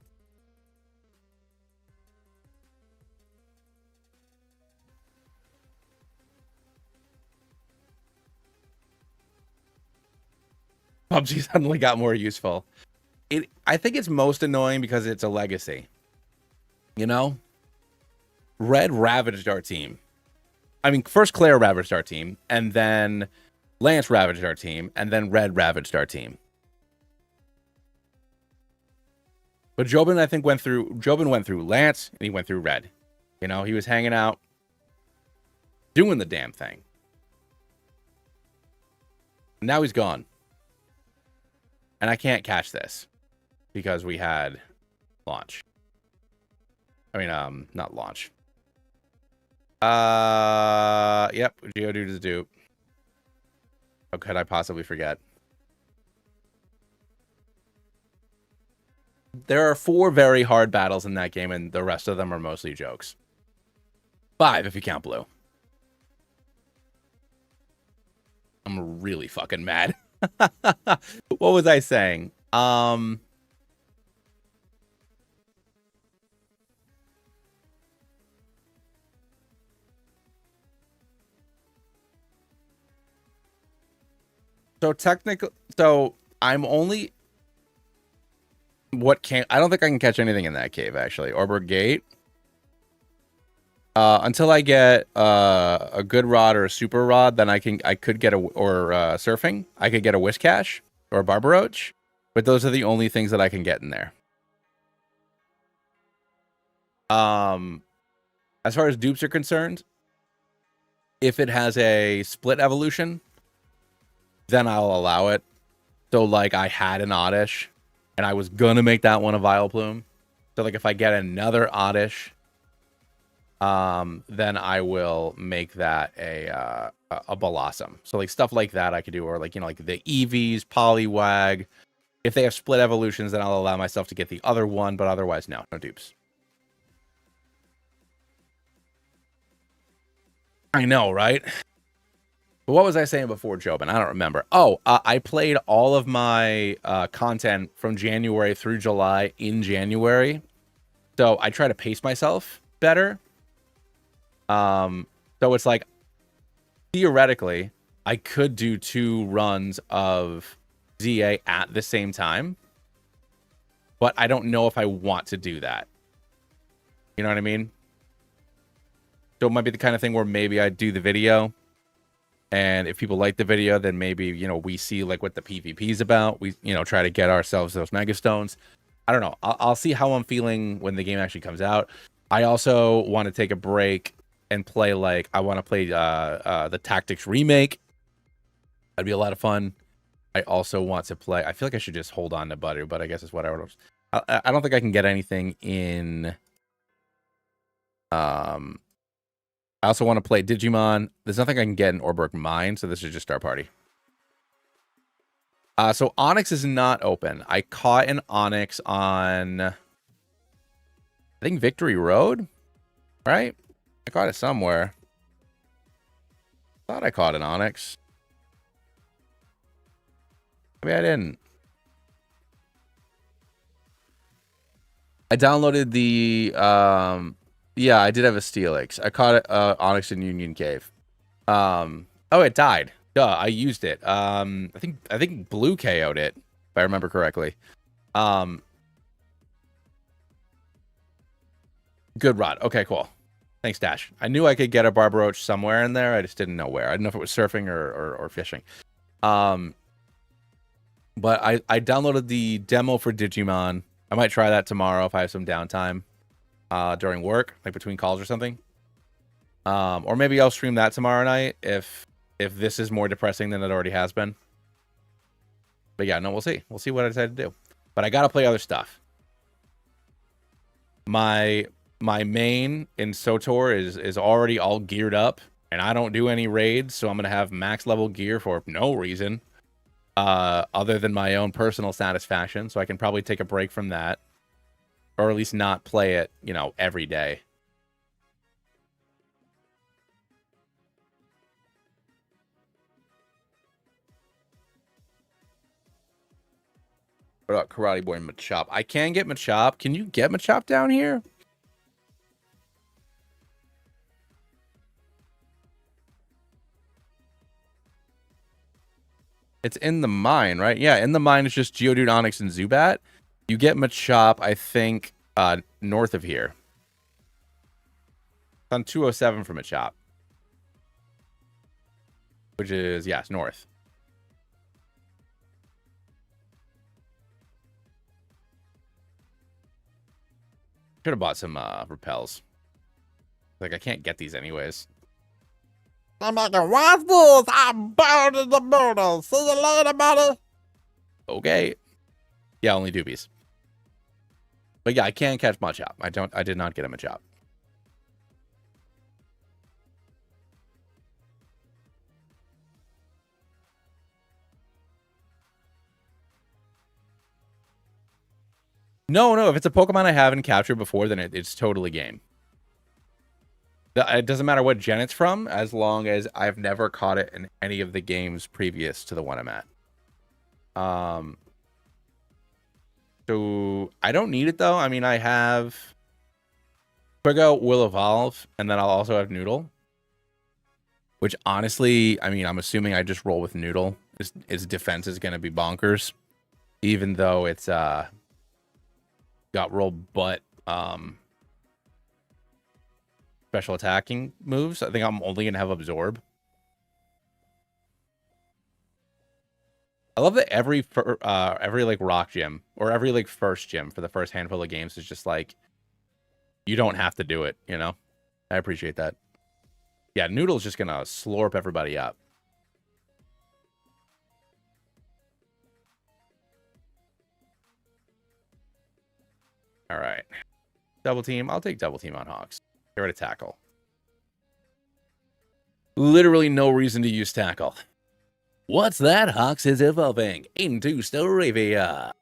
PUBG suddenly got more useful. I think it's most annoying because it's a legacy. You know? Red ravaged our team. I mean, first Claire ravaged our team, and then Lance ravaged our team, and then Red ravaged our team. But Jobin, I think, went through Lance, and he went through Red. You know, he was hanging out, doing the damn thing. Now he's gone. And I can't catch this because we had launch. I mean, not launch. Yep, Geodude is a dupe. How could I possibly forget? There are 4 very hard battles in that game, and the rest of them are mostly jokes. 5 if you count blue. I'm really fucking mad. What was I saying? So I'm only I don't think I can catch anything in that cave actually. Orberg Gate. Until I get a good rod or a super rod, then I could get surfing. I could get a Whiscash or a Barbaroach, but those are the only things that I can get in there. As far as dupes are concerned, if it has a split evolution, then I'll allow it. So like I had an Oddish, and I was gonna make that one a Vileplume. So like if I get another Oddish, then I will make that a Blossom. So like stuff like that I could do, or like, you know, like the Eevees, Poliwag. If they have split evolutions, then I'll allow myself to get the other one, but otherwise no dupes. I know, right? But what was I saying before, Jobin? I don't remember. Oh, I played all of my content from January through July in January. So I try to pace myself better. So it's like, theoretically, I could do 2 runs of ZA at the same time. But I don't know if I want to do that. You know what I mean? So it might be the kind of thing where maybe I do the video, and if people like the video, then maybe, you know, we see like what the PvP is about. We, you know, try to get ourselves those Mega Stones. I don't know. I'll see how I'm feeling when the game actually comes out. I also want to take a break and play, like, I want to play the Tactics remake. That'd be a lot of fun. I also want to play, I feel like I should just hold on to Butter, but I guess it's whatever. I don't think I can get anything in I also want to play Digimon. There's nothing I can get in Orberg Mine, so this is just our party. So Onyx is not open. I caught an Onyx on, I think, Victory Road, right? I caught it somewhere. Thought I caught an Onyx. Maybe I didn't. I downloaded the yeah, I did have a Steelix. I caught it Onyx in Union Cave. Oh, it died. Duh, I used it. I think Blue KO'd it, if I remember correctly. Good rod. Okay, cool. Thanks, Dash. I knew I could get a Barbaroach somewhere in there. I just didn't know where. I didn't know if it was surfing or fishing. But I downloaded the demo for Digimon. I might try that tomorrow if I have some downtime during work, like between calls or something. Or maybe I'll stream that tomorrow night if this is more depressing than it already has been. But yeah, no, we'll see. We'll see what I decide to do. But I gotta play other stuff. My main in SOTOR is already all geared up, and I don't do any raids, so I'm gonna have max level gear for no reason. Other than my own personal satisfaction, so I can probably take a break from that. Or at least not play it, you know, every day. What about Karate Boy and Machop? I can get Machop. Can you get Machop down here? It's in the mine, right? Yeah, in the mine it's just Geodude, Onix, and Zubat. You get Machop, I think, north of here. It's on 207 for Machop. Which is, yes, north. Should have bought some repels. Like, I can't get these anyways. I'm making wild fools. I'm bound in the murder. See you later, buddy. Okay. Yeah, only doobies. But yeah, I can't catch Machop. I did not get a Machop. No, if it's a Pokemon I haven't captured before, then it's totally game. It doesn't matter what gen it's from, as long as I've never caught it in any of the games previous to the one I'm at. So I don't need it though. I mean, I have Quigo will evolve, and then I'll also have Noodle. Which honestly, I mean, I'm assuming I just roll with Noodle. Its defense is gonna be bonkers. Even though it's got roll but special attacking moves. I think I'm only gonna have Absorb. I love that every like rock gym or every like first gym for the first handful of games is just like you don't have to do it, you know? I appreciate that. Yeah, Noodle's just gonna slurp everybody up. All right. Double team. I'll take double team on Hawks. Get rid of tackle. Literally no reason to use tackle. What's that? Hawks is evolving into Staravia.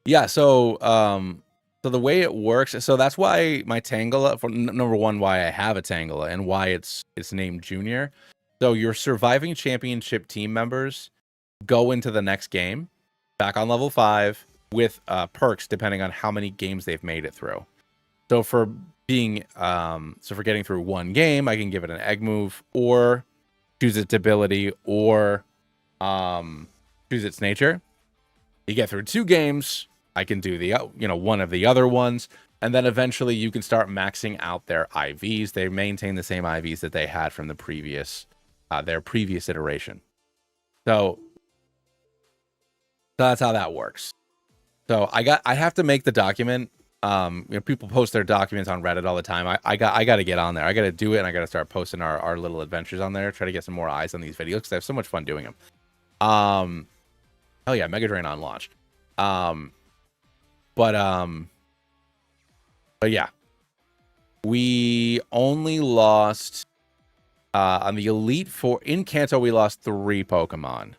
Yeah, so the way it works, so that's why my Tangela, for number one, why I have a Tangela and why it's named Junior. So your surviving championship team members go into the next game back on level 5 with perks depending on how many games they've made it through. So for being for getting through one game, I can give it an egg move or choose its ability or choose its nature. You get through 2 games, I can do the one of the other ones, and then eventually you can start maxing out their IVs. They maintain the same IVs that they had from the previous their previous iteration. So that's how that works. So I have to make the document. People post their documents on Reddit all the time. I got to get on there. I got to do it, and I got to start posting our little adventures on there. Try to get some more eyes on these videos because I have so much fun doing them. Hell yeah, Mega Drain on launch. But yeah, we only lost on the Elite Four in Kanto. We lost 3 Pokemon.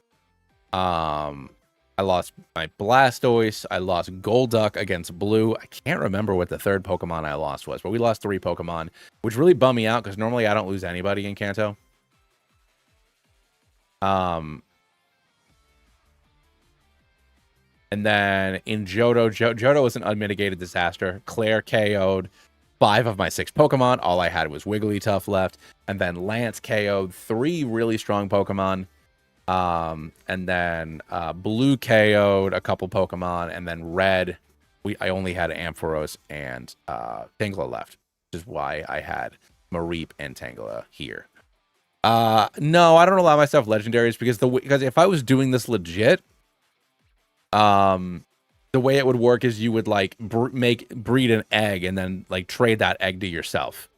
I lost my Blastoise. I lost Golduck against Blue. I can't remember what the third Pokemon I lost was, but we lost 3 Pokemon, which really bummed me out because normally I don't lose anybody in Kanto. And then in Johto was an unmitigated disaster. Claire KO'd 5 of my 6 Pokemon. All I had was Wigglytuff left. And then Lance KO'd 3 really strong Pokemon. And then Blue KO'd a couple Pokemon. And then Red, I only had Ampharos and Tangela left. Which is why I had Mareep and Tangela here. No, I don't allow myself legendaries because if I was doing this legit, the way it would work is you would like breed an egg and then like trade that egg to yourself.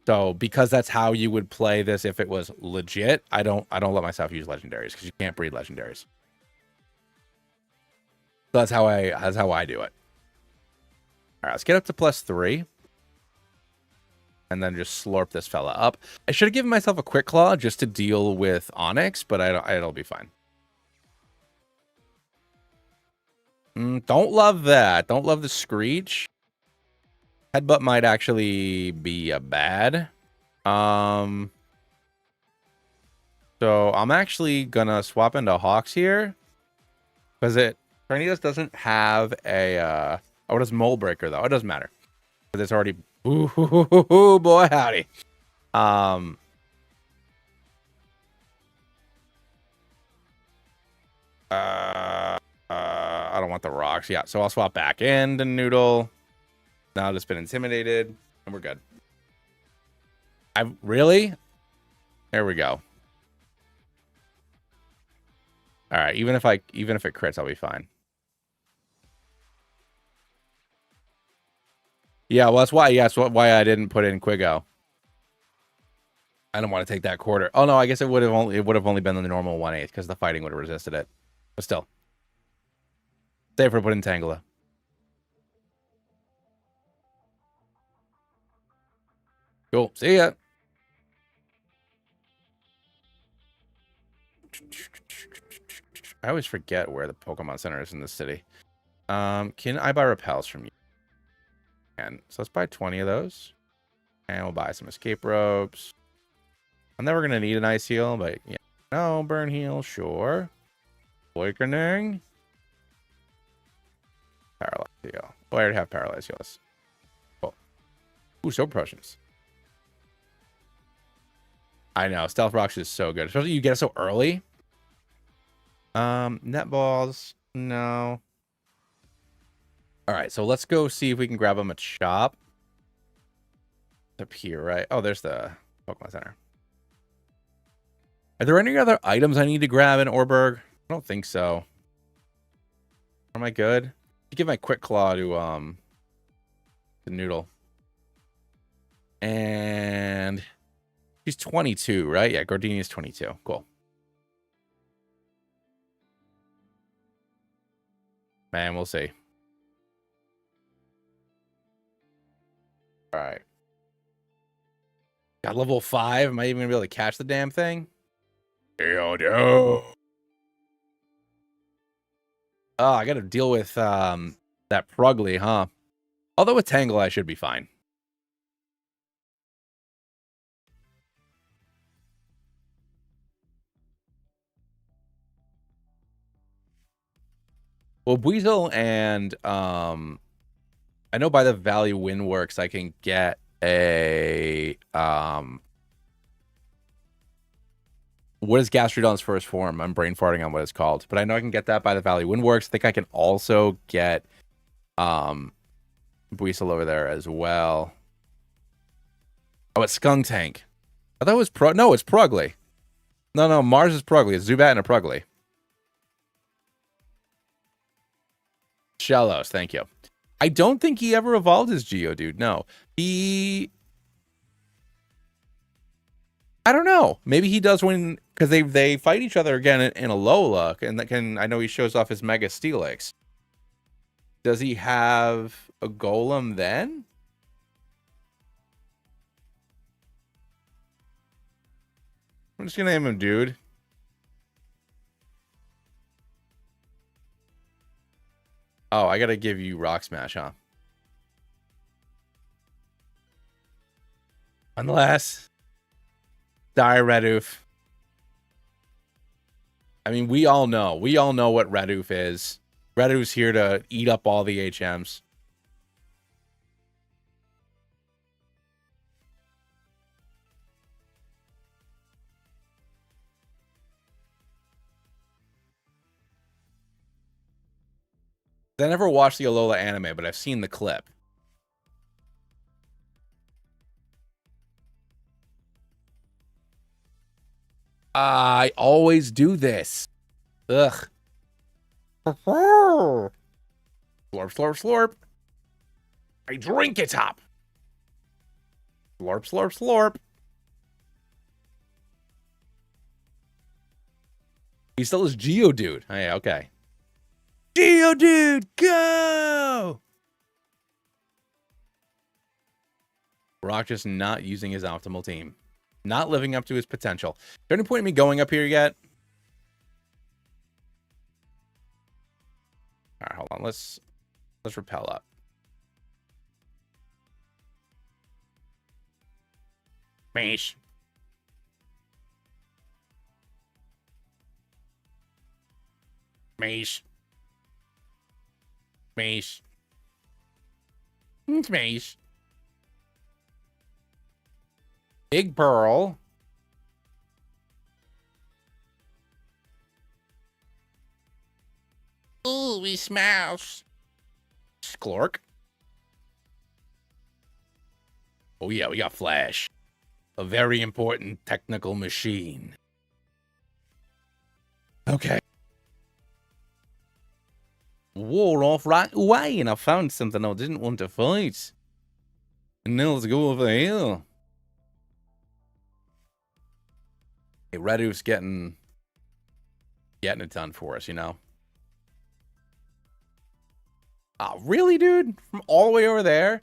So because that's how you would play this if it was legit, I don't let myself use legendaries because you can't breed legendaries. So that's how I do it. All right, let's get up to +3. And then just slurp this fella up. I should have given myself a Quick Claw just to deal with Onix, but it'll be fine. Don't love that. Don't love the Screech. Headbutt might actually be a bad. So I'm actually gonna swap into Hawks here. Because Tornadus doesn't have a what is Mole Breaker though? It doesn't matter. Because it's already ooh boy howdy. I don't want the rocks. Yeah, so I'll swap back in to Noodle. Now I've just been intimidated, and we're good. Really? There we go. All right, even if it crits, I'll be fine. Yeah, well, that's why. Yeah, that's why I didn't put in Quigo. I don't want to take that quarter. Oh no, I guess it would have only been the normal 1/8 because the fighting would have resisted it. But still, safe for putting Tangela. Cool. See ya. I always forget where the Pokemon Center is in this city. Can I buy repels from you? And so let's buy 20 of those. And we'll buy some escape ropes. I'm never gonna need an ice heal, but yeah. No, burn heal, sure. Awakening. Paralyze heal. Oh, I already have paralyze heals. Cool. Ooh, soap potions. I know, Stealth Rocks is so good. Especially you get it so early. Net balls, no. Alright, so let's go see if we can grab them at shop. Up here, right? Oh, there's the Pokemon Center. Are there any other items I need to grab in Orberg? I don't think so. Am I good? Give my Quick Claw to the Noodle. And she's 22, right? Yeah, Gardenia is 22. Cool. Man, we'll see. All right. Got level 5. Am I even gonna be able to catch the damn thing? Oh, I gotta deal with that Prugly, huh? Although with Tangle, I should be fine. Well, Weasel and I know by the Valley Windworks I can get a what is Gastrodon's first form? I'm brain farting on what it's called, but I know I can get that by the Valley Windworks. I think I can also get Weasel over there as well. Oh, it's Skuntank. I thought it was no, it's Prugly. No, Mars is Prugly. It's Zubat and a Prugly. Shellos, thank you. I don't think he ever evolved his Geodude. No, I don't know. Maybe he does when because they fight each other again in Alola, and that can I know he shows off his Mega Steelix. Does he have a Golem then? I'm just gonna name him Dude. Oh, I gotta give you Rock Smash, huh? Unless Die Redoof. I mean, we all know what Redoof is. Redoof's here to eat up all the HMs. I never watched the Alola anime, but I've seen the clip. I always do this. Ugh. Slurp, slurp, slurp. I drink it up. Slurp, slurp, slurp. He still is Geodude. Oh, yeah, okay. Geodude, go! Brock just not using his optimal team. Not living up to his potential. Is there any point in me going up here yet? All right, hold on. Let's repel up. Mace. Mace. Mace. Mace. Big Pearl. Ooh, we smash. Sklork. Oh yeah, we got Flash. A very important technical machine. Okay. Wore off right away, and I found something I didn't want to fight. And now let's go over here. Hey, Redu's getting it done for us, you know? Oh, really, dude? From all the way over there?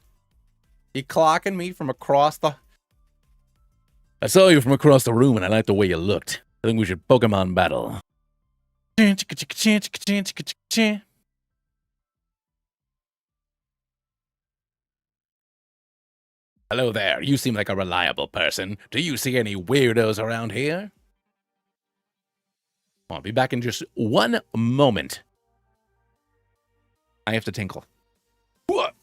You clocking me from across the... I saw you from across the room, and I liked the way you looked. I think we should Pokemon battle. Hello there. You seem like a reliable person. Do you see any weirdos around here? I'll be back in just one moment. I have to tinkle. What?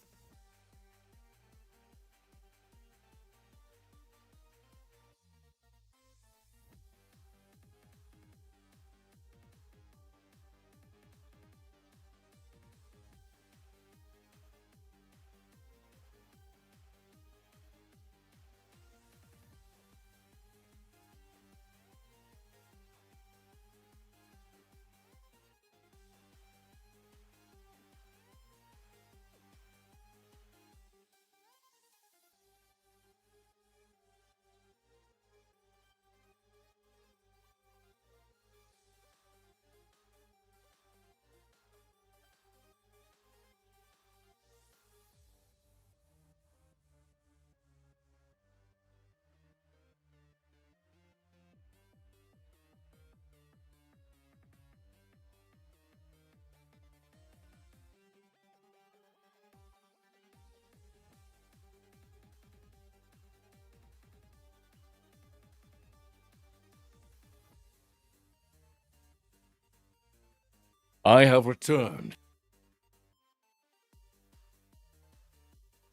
I have returned.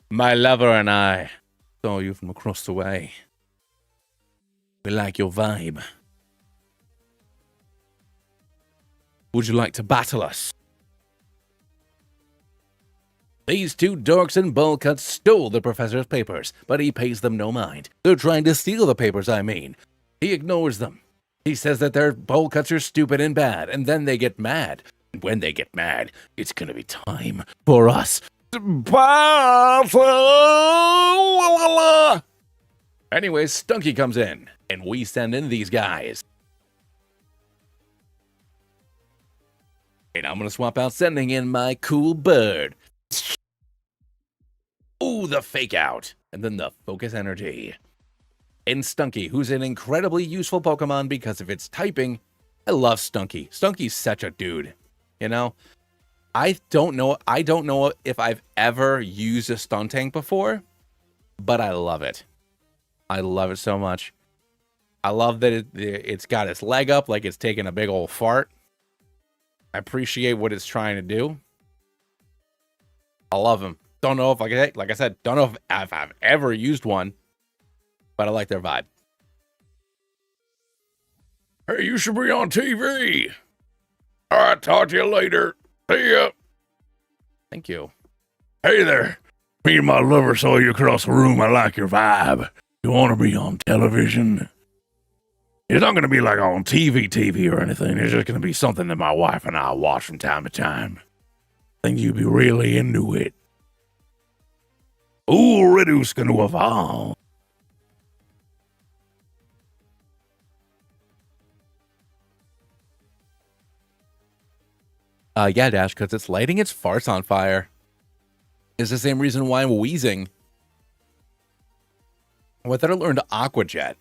My lover and I saw you from across the way. We like your vibe. Would you like to battle us? These two dorks in bowl cuts stole the professor's papers, but he pays them no mind. They're trying to steal the papers, I mean. He ignores them. He says that their bowl cuts are stupid and bad, and then they get mad. And when they get mad, it's gonna be time for us to battle! Anyways, Stunky comes in, and we send in these guys. And I'm gonna swap out sending in my cool bird. Ooh, the fake out. And then the focus energy. And Stunky, who's an incredibly useful Pokemon because of its typing. I love Stunky. Stunky's such a dude. You know? I don't know if I've ever used a Stuntank before, but I love it. I love it so much. I love that it's got its leg up like it's taking a big old fart. I appreciate what it's trying to do. I love him. Don't know if, like I said, don't know if I've ever used one, but I like their vibe. Hey, you should be on TV. All right, talk to you later. See ya. Thank you. Hey there. Me and my lover saw you across the room. I like your vibe. You want to be on television? It's not going to be like on TV or anything. It's just going to be something that my wife and I watch from time to time. I think you'd be really into it. Ooh, Ridu's going to evolve. Yeah, Dash, because it's lighting its farts on fire. It's the same reason why I'm wheezing. Well, I thought I learned Aqua Jet.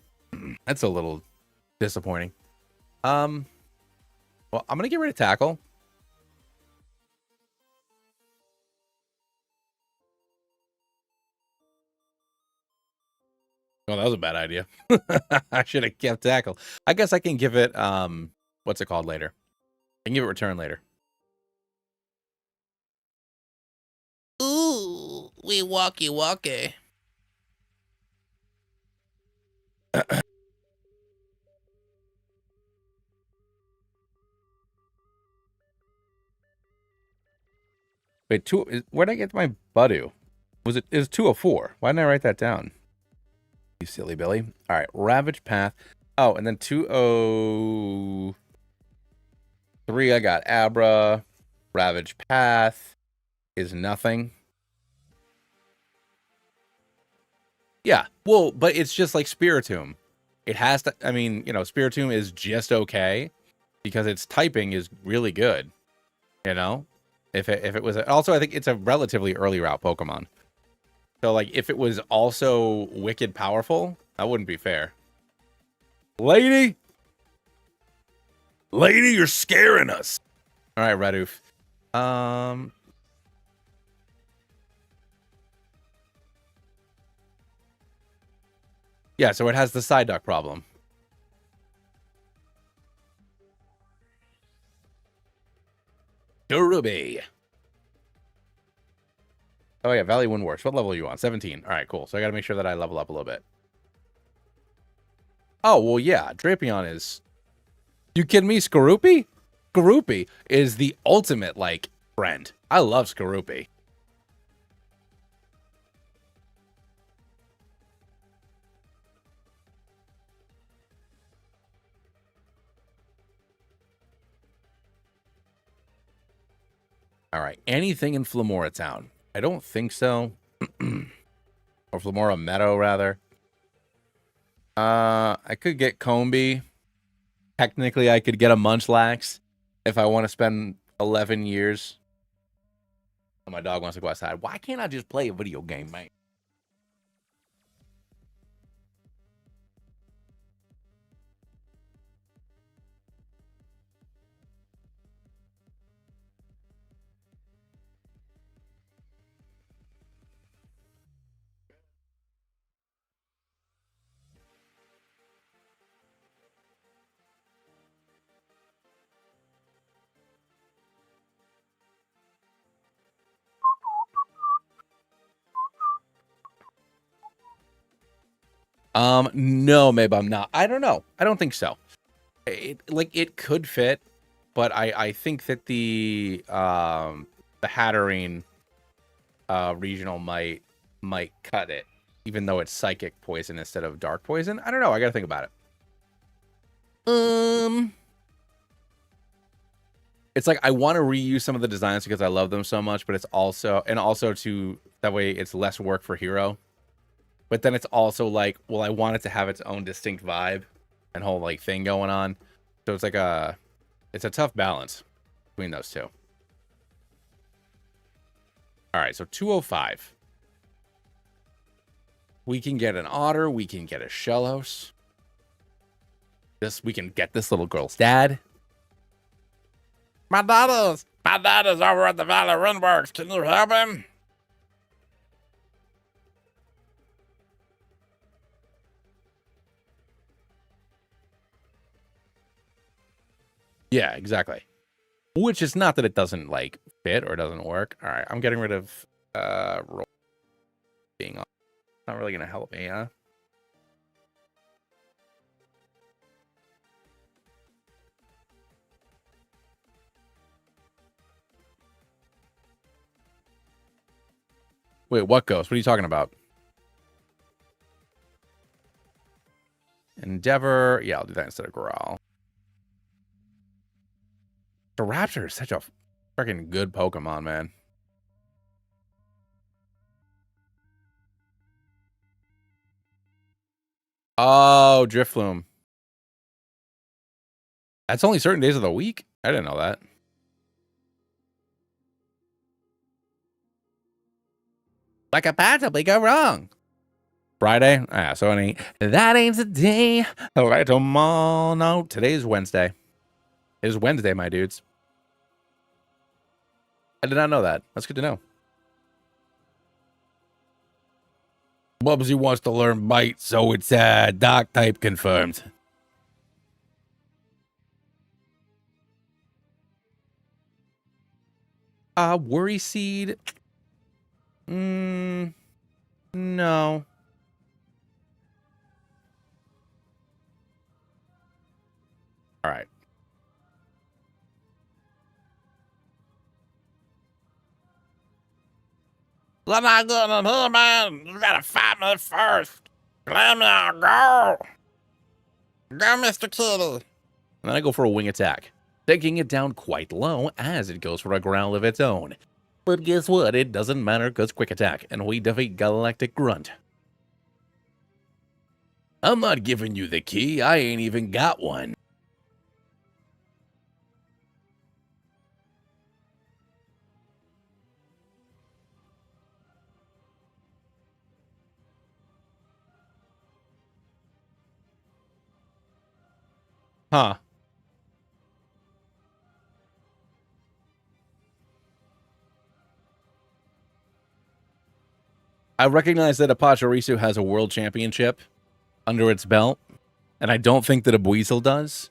That's a little disappointing. Well, I'm gonna get rid of Tackle. Oh, that was a bad idea. I should have kept Tackle. I guess I can give it what's it called later? I can give it Return later. Ooh, we walkie. Wait, where'd I get my Budu? It was 204. Why didn't I write that down? You silly Billy. All right, Ravage Path. Oh, and then 203, I got Abra. Ravage Path is nothing. Yeah, well, but it's just like Spiritomb. It has to, I mean, Spiritomb is just okay because its typing is really good, you know? If it was, also, I think it's a relatively early route Pokemon. So, like, if it was also wicked powerful, that wouldn't be fair. Lady, you're scaring us. All right, Redoof. Yeah, so it has the Psyduck problem. Ruby. Oh yeah, Valley Windwars. What level are you on? 17. All right, cool. So I got to make sure that I level up a little bit. Oh, well, yeah. Drapion is... You kidding me? Skorupi? Skorupi is the ultimate, like, friend. I love Skorupi. All right. Anything in Flamora Town? I don't think so. Or Flamora Meadow, rather. I could get Combee. Technically, I could get a Munchlax if I want to spend 11 years. Oh, my dog wants to go outside. Why can't I just play a video game, man? No, maybe I'm not. I don't know. I don't think so. It could fit, but I think that the Hatterene regional might cut it, even though it's psychic poison instead of dark poison. I don't know. I gotta think about it. It's like I want to reuse some of the designs because I love them so much, but it's also to that way it's less work for Hero. But then it's also like, well, I want it to have its own distinct vibe and whole like thing going on. So it's like it's a tough balance between those two. All right, so 205. We can get an Otter. We can get a Shellos. We can get this little girl's dad. My daddy's over at the Valley Windworks. Can you help him? Yeah, exactly. Which is not that it doesn't like fit or doesn't work. All right, I'm getting rid of roll being on. Not really gonna help me, huh? Wait, what ghost? What are you talking about? Endeavor. Yeah, I'll do that instead of Growl. The Raptor is such a freaking good Pokemon, man. Oh, Drifloom. That's only certain days of the week? I didn't know that. What could possibly go wrong? Friday? Ah, so it ain't. That ain't the day. Right tomorrow. No, today's Wednesday. It is Wednesday, my dudes. I did not know that. That's good to know. Bubsy wants to learn Bite, so it's Dark type confirmed. Worry Seed. No. All right. You're not getting in here, man. You gotta fight me first. Let me go. Go, Mr. Kitty. And then I go for a wing attack, taking it down quite low as it goes for a growl of its own. But guess what? It doesn't matter because quick attack, and we defeat Galactic Grunt. I'm not giving you the key. I ain't even got one. Huh. I recognize that a Pachirisu has a world championship under its belt, and I don't think that a Buizel does.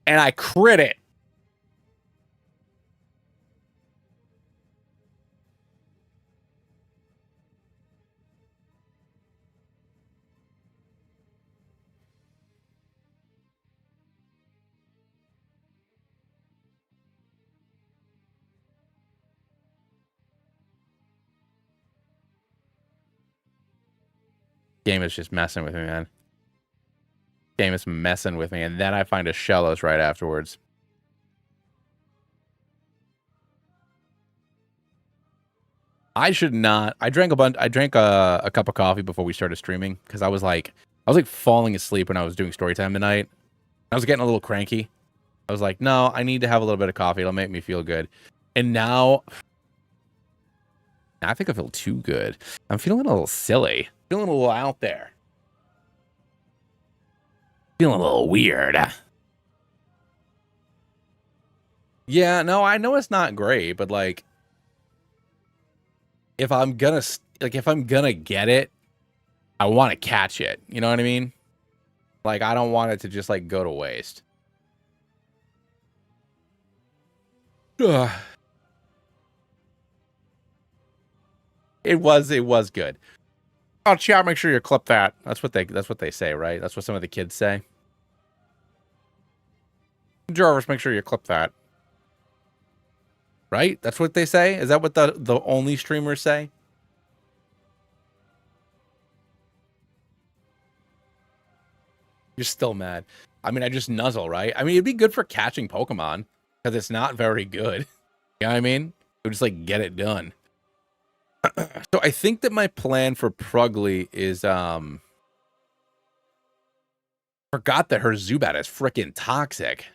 And I crit it. Game is just messing with me, man. Game is messing with me, and then I find a Shellos right afterwards. I should not. I drank a cup of coffee before we started streaming because I was like falling asleep when I was doing story time tonight. I was getting a little cranky. I was like, no, I need to have a little bit of coffee. It'll make me feel good. And now I think I feel too good. I'm feeling a little silly. Feeling a little out there. Feeling a little weird. Yeah, no, I know it's not great, but like, if I'm gonna get it, I want to catch it. You know what I mean? Like, I don't want it to just like go to waste. Ugh. It was good. Oh, chat, make sure you clip that. That's what they say, right? That's what some of the kids say. Jarvis, make sure you clip that. Right? That's what they say? Is that what the only streamers say? You're still mad. I mean, I just nuzzle, right? I mean, it'd be good for catching Pokemon because it's not very good. You know what I mean? It would just like get it done. So I think that my plan for Prugly is forgot that her Zubat is freaking toxic.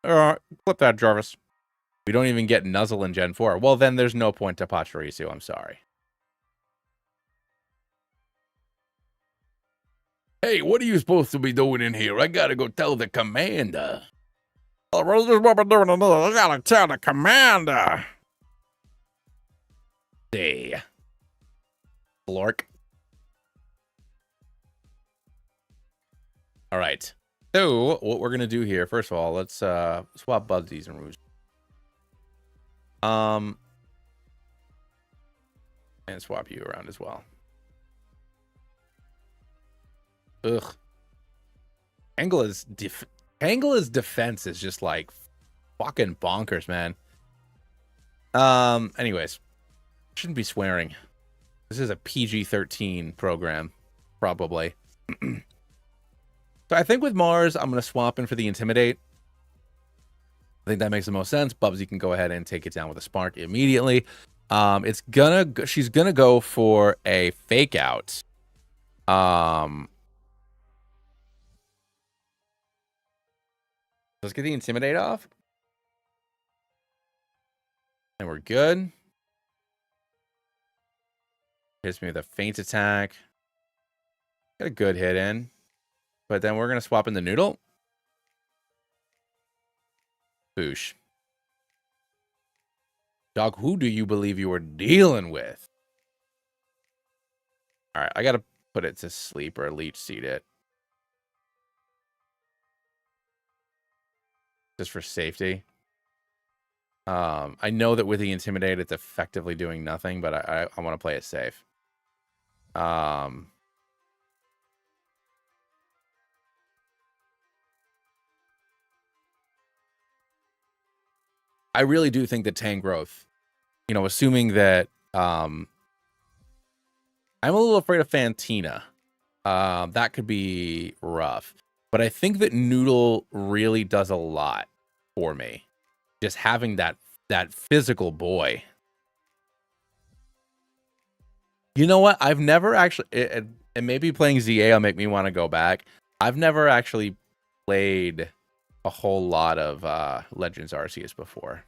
Flip that, Jarvis. We don't even get Nuzzle in Gen 4. Well, then there's no point to Pachirisu. I'm sorry. Hey, what are you supposed to be doing in here? I gotta go tell the commander. What is what we're doing in here? I gotta tell the commander. Hey. Flork. All right. So, what we're going to do here, first of all, let's swap Budsies and Rouge. And swap you around as well. Ugh. Angela's defense is just like fucking bonkers, man. Anyways, shouldn't be swearing. This is a PG-13 program, probably. So I think with Mars, I'm going to swap in for the Intimidate. I think that makes the most sense. Bubsy can go ahead and take it down with a Spark immediately. She's gonna go for a Fake Out. Let's get the Intimidate off. And we're good. Hits me with a Feint Attack. Got a good hit in. But then we're going to swap in the Noodle. Boosh. Dog, who do you believe you are dealing with? All right, I got to put it to sleep or Leech Seed it. Just for safety. I know that with the Intimidate, it's effectively doing nothing, but I want to play it safe. Um, I really do think that Tangrowth, assuming that I'm a little afraid of Fantina. That could be rough. But I think that Noodle really does a lot for me. Just having that physical boy. You know what? I've never actually, and maybe playing ZA will make me want to go back. I've never actually played a whole lot of Legends Arceus before.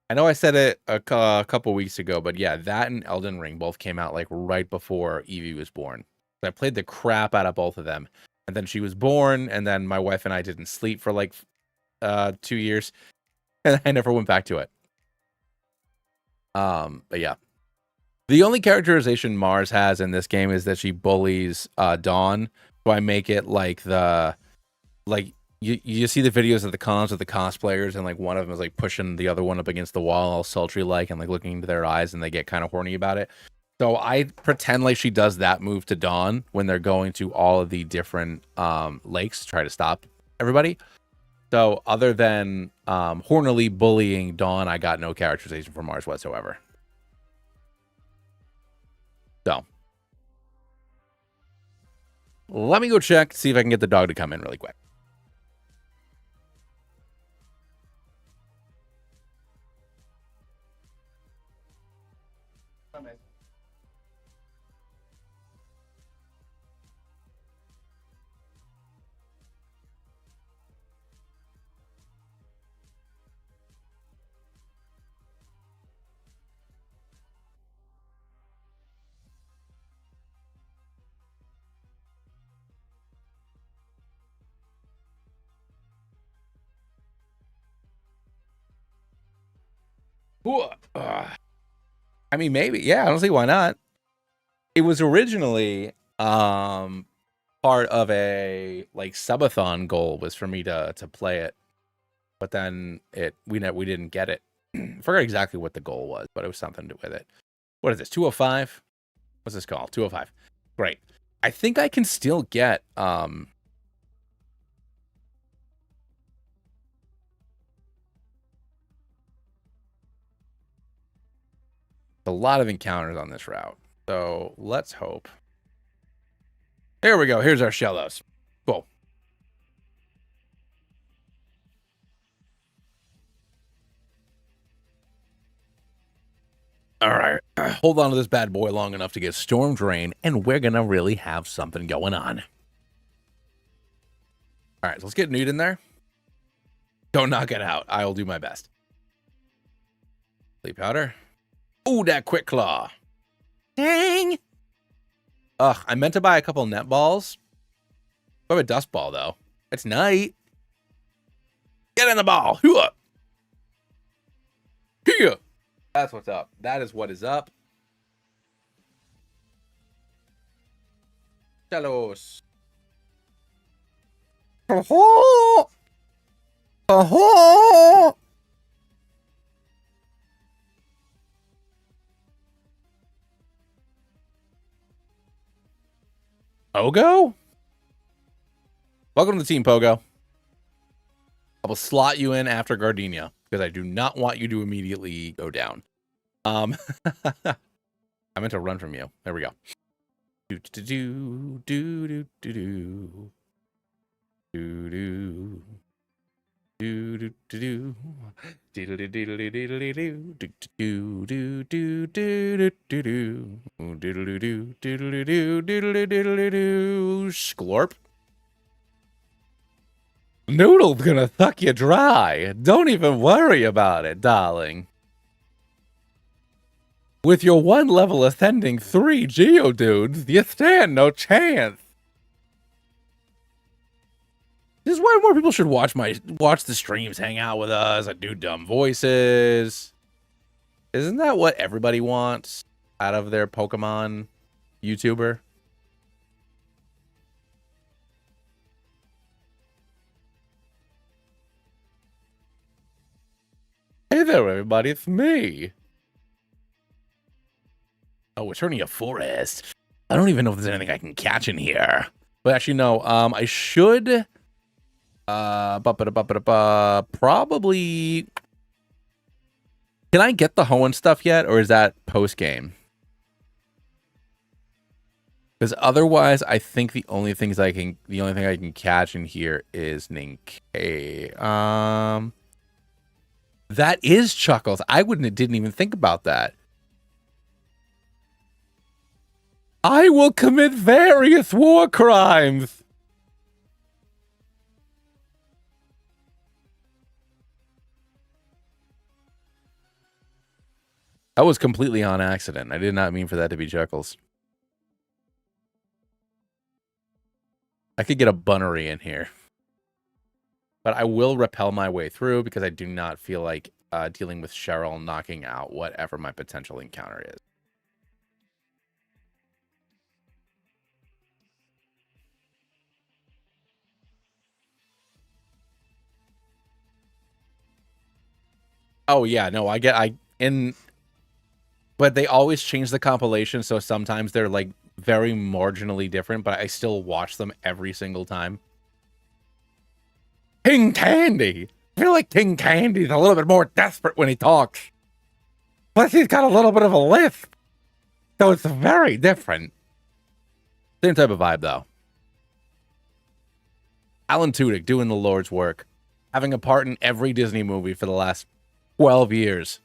I know I said it a couple weeks ago, but yeah, that and Elden Ring both came out like right before Eevee was born. I played the crap out of both of them. And then she was born, and then my wife and I didn't sleep for like 2 years, and I never went back to it. But yeah. The only characterization Mars has in this game is that she bullies Dawn. So I make it like you see the videos of the cons of the cosplayers, and like one of them is like pushing the other one up against the wall, all sultry like, and like looking into their eyes, and they get kind of horny about it. So I pretend like she does that move to Dawn when they're going to all of the different lakes to try to stop everybody. So other than hornily bullying Dawn, I got no characterization for Mars whatsoever. So let me go check, see if I can get the dog to come in really quick. I mean, maybe. Yeah, I don't see why not. It was originally part of a like subathon goal was for me to play it, but then we didn't get it. I forgot exactly what the goal was, but it was something to do with it. What is this? 205? What's this called? 205. Great. I think I can still get a lot of encounters on this route. So let's hope. There we go. Here's our Shellos. Cool. All right. Hold on to this bad boy long enough to get Storm Drain, and we're going to really have something going on. All right. So let's get Newt in there. Don't knock it out. I will do my best. Sleep powder. Ooh, that quick claw. Dang. Ugh, I meant to buy a couple net balls. I have a dust ball, though. It's night. Get in the ball. Hoo-up. Here. That's what's up. That is what is up. Shellos. Oh-ho! Oh-ho! Pogo? Welcome to the team, Pogo. I will slot you in after Gardenia because I do not want you to immediately go down. I meant to run from you. There we go. Do do do do do do do do. Do do do do diddle diddle diddle diddle do do do do do do do diddle do diddle do diddle diddle do Sklorp. Noodle's gonna suck you dry. Don't even worry about it, darling. With your 1 level ascending 3 Geodudes, you stand no chance. This is why more people should watch the streams, hang out with us, I do dumb voices. Isn't that what everybody wants out of their Pokemon YouTuber? Hey there, everybody, it's me. Oh, Eternia Forest. I don't even know if there's anything I can catch in here. But actually, no. I should. Probably. Can I get the Hoenn stuff yet, or is that post game? Because otherwise, I think the only thing I can catch in here is Ninkay. That is Chuckles. Didn't even think about that. I will commit various war crimes. That was completely on accident. I did not mean for that to be Chuckles. I could get a Bunnery in here. But I will repel my way through because I do not feel like dealing with Cheryl knocking out whatever my potential encounter is. Oh yeah, no, but they always change the compilation, so sometimes they're like very marginally different, but I still watch them every single time. King Candy! I feel like King Candy's a little bit more desperate when he talks. Plus he's got a little bit of a lisp. So it's very different. Same type of vibe though. Alan Tudyk doing the Lord's work. Having a part in every Disney movie for the last 12 years.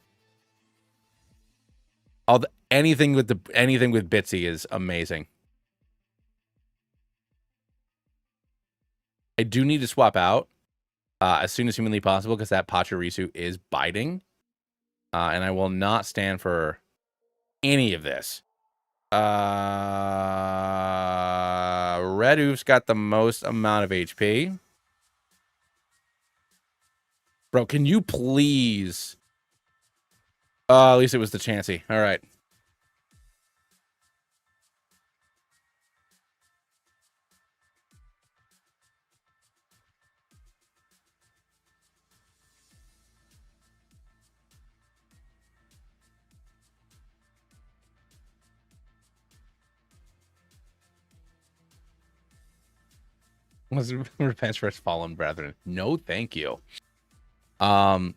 Anything with Bitsy is amazing. I do need to swap out as soon as humanly possible because that Pachirisu is biting. And I will not stand for any of this. Red Oof's got the most amount of HP. Bro, can you please... at least it was the Chansey. All right. Was repent for his fallen brethren. No, thank you. Well,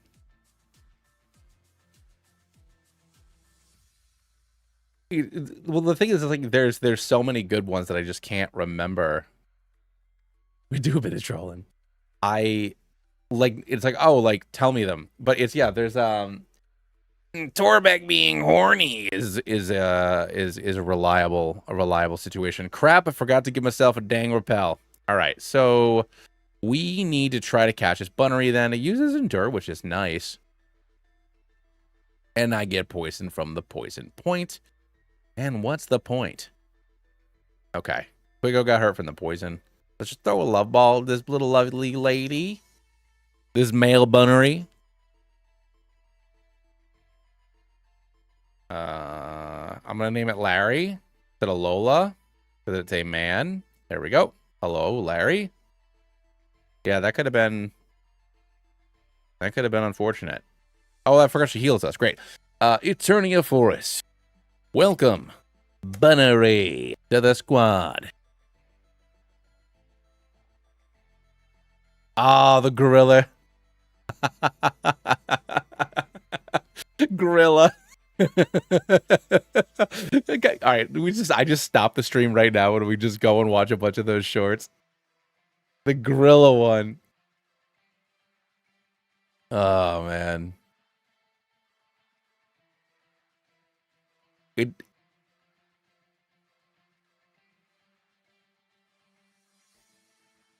the thing is like there's so many good ones that I just can't remember. We do a bit of trolling. It's like, oh, like tell me them. But it's there's Torbeck being horny is a reliable situation. Crap, I forgot to give myself a dang repel. All right, so we need to try to catch this Bunnery then. It uses Endure, which is nice. And I get poison from the poison point. And what's the point? Okay. Quigo got hurt from the poison. Let's just throw a love ball at this little lovely lady. This male Bunnery. I'm going to name it Larry. Instead of Lola. Because it's a man. There we go. Hello, Larry. Yeah, that could have been unfortunate. Oh, I forgot she heals us. Great. Eternia Forest. Welcome, Bunnery, to the squad. Ah, the gorilla. Gorilla. Okay, all right, I just stop the stream right now and we just go and watch a bunch of those shorts. The gorilla one. Oh man.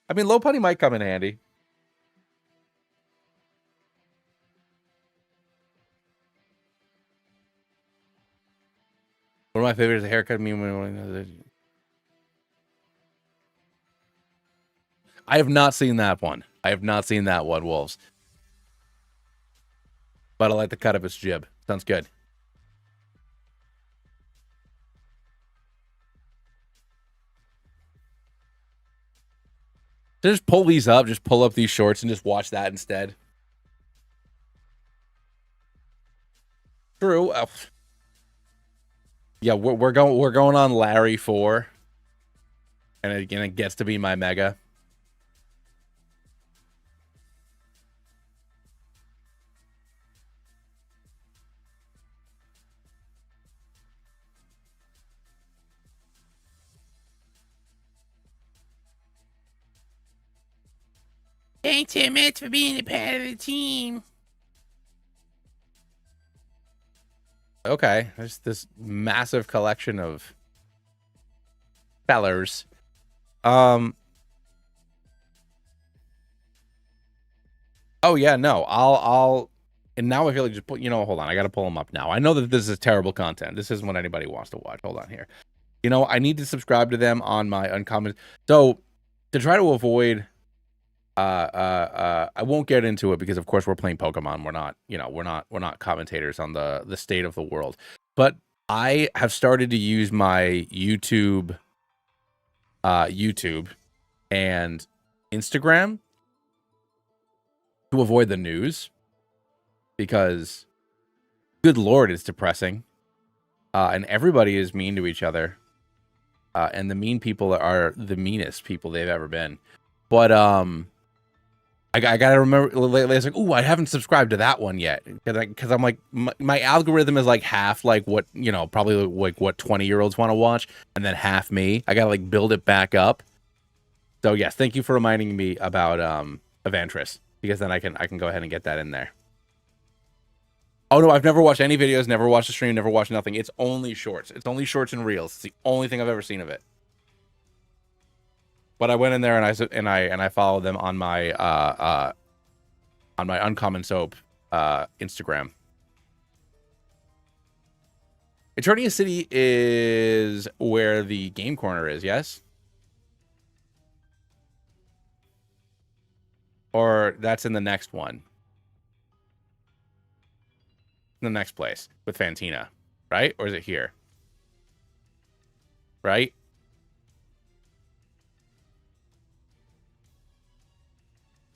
I mean, low putty might come in handy. One of my favorites is a haircut meme. I have not seen that one. I have not seen that one, Wolves. But I like the cut of his jib. Sounds good. Just pull these up. Just pull up these shorts and just watch that instead. True. Yeah, we're going on Larry 4. And it gets to be my mega. Thanks so much for being a part of the team. Okay, there's this massive collection of fellers. Oh yeah, no, and now I feel like just put, hold on, I gotta pull them up now. I know that this is terrible content. This isn't what anybody wants to watch. Hold on here. I need to subscribe to them on my uncommon. So to try to avoid, I won't get into it because of course we're playing Pokemon. We're not commentators on the state of the world. But I have started to use my YouTube and Instagram to avoid the news because good Lord, it's depressing. And everybody is mean to each other. And the mean people are the meanest people they've ever been. But I gotta remember lately. It's like, ooh, I haven't subscribed to that one yet because I'm like my algorithm is like half like what probably like what 20-year-olds want to watch, and then half me. I gotta like build it back up. So yes, thank you for reminding me about Evantris, because then I can go ahead and get that in there. Oh no, I've never watched any videos, never watched a stream, never watched nothing. It's only shorts. It's only shorts and reels. It's the only thing I've ever seen of it. But I went in there and I followed them on my Uncommon Soap Instagram. Eternia City is where the game corner is, yes? Or that's in the next one. The next place with Fantina, right? Or is it here? Right?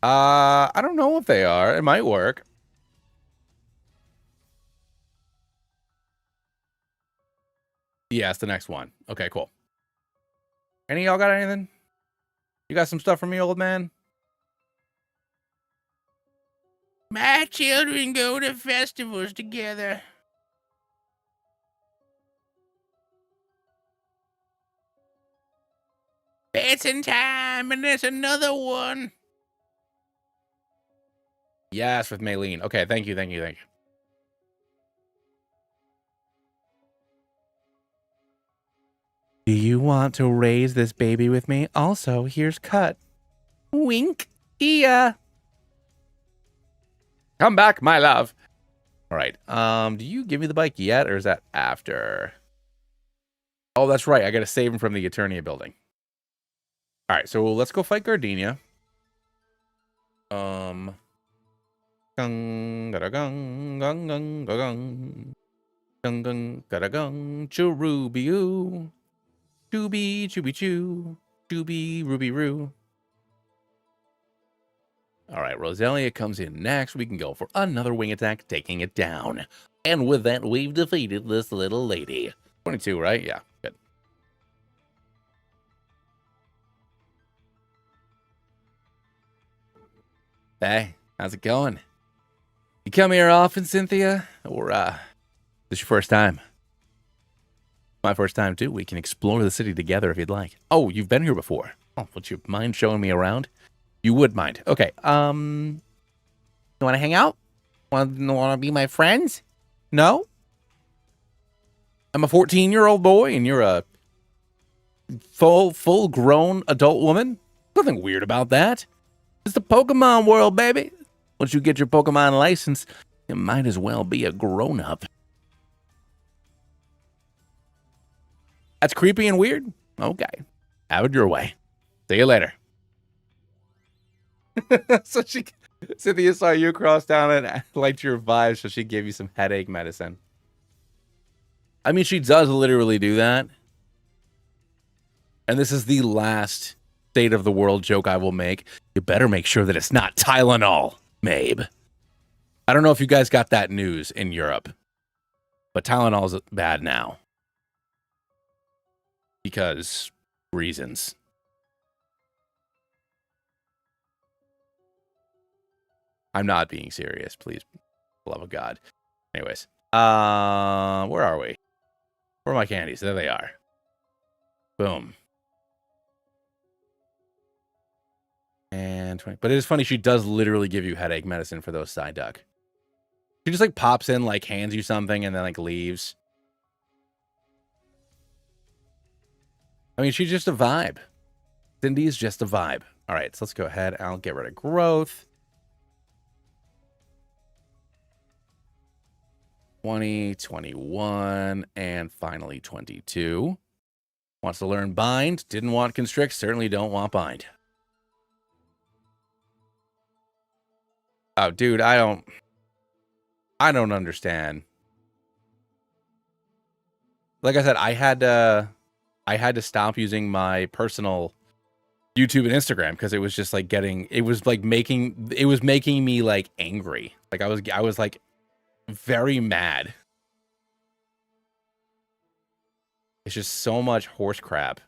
I don't know if they are. It might work. Yeah, it's the next one. Okay, cool. Any of y'all got anything? You got some stuff for me, old man? My children go to festivals together. Dancing time, and there's another one. Yes, with Maylene. Okay, thank you. Do you want to raise this baby with me? Also, here's Cut. Wink. Yeah. Come back, my love. All right. Do you give me the bike yet, or is that after? Oh, that's right. I got to save him from the Eternia building. All right, so let's go fight Gardenia. Gung, gada gung, gung, gung, gung, gung, gung, gada gung, choo-roo-be-oo. Chooby, chooby, choo. Chooby, ruby, roo. All right, Roselia comes in next. We can go for another wing attack, taking it down. And with that, we've defeated this little lady. 22, right? Yeah, good. Hey, how's it going? You come here often, Cynthia? Or, this your first time? My first time, too. We can explore the city together if you'd like. Oh, you've been here before. Oh, would you mind showing me around? You would mind. Okay, you want to hang out? Want to be my friends? No? I'm a 14-year-old boy, and you're a full-grown adult woman? Nothing weird about that. It's the Pokemon world, baby. Once you get your Pokemon license, you might as well be a grown-up. That's creepy and weird? Okay. Have it your way. See you later. So Cynthia saw you cross down and liked your vibe, so she gave you some headache medicine. I mean, she does literally do that. And this is the last state of the world joke I will make. You better make sure that it's not Tylenol, Mabe. I don't know if you guys got that news in Europe, but Tylenol's bad now. Because reasons. I'm not being serious, please. For the love of God. Anyways. Where are we? Where are my candies? There they are. Boom. And 20. But it is funny, she does literally give you headache medicine for those Psyduck. She just like pops in, like hands you something, and then like leaves. I mean, she's just a vibe. Cindy's just a vibe. All right, so let's go ahead. I'll get rid of growth. 20, 21, and finally 22. Wants to learn bind. Didn't want constrict. Certainly don't want bind. Oh, dude, I don't understand. Like I said, I had to stop using my personal YouTube and Instagram because it was just like making me like angry. Like I was like very mad. It's just so much horse crap.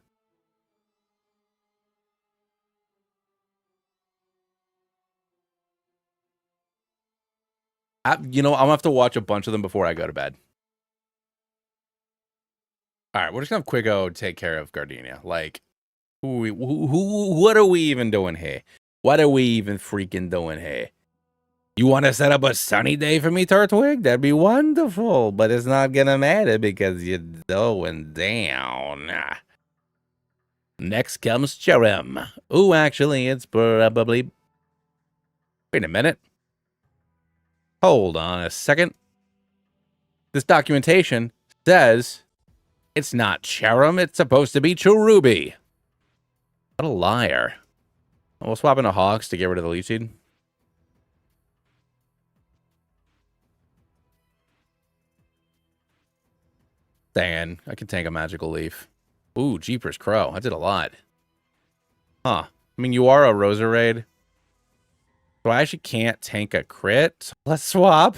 You know, I'm gonna have to watch a bunch of them before I go to bed. All right, we're just gonna have Quiggo take care of Gardenia. Like, what are we even doing here? What are we even freaking doing here? You want to set up a sunny day for me, Turtwig? That'd be wonderful, but it's not gonna matter because you're going down. Next comes Cherem. Ooh, actually, it's probably... Wait a minute. Hold on a second. This documentation says it's not Cherem, it's supposed to be Cherubi. What a liar. We'll swap into Hogs to get rid of the Leaf Seed. Dang, I can tank a Magical Leaf. Ooh, Jeepers Crow. I did a lot. Huh. I mean, you are a Roserade. So I actually can't tank a crit. So let's swap.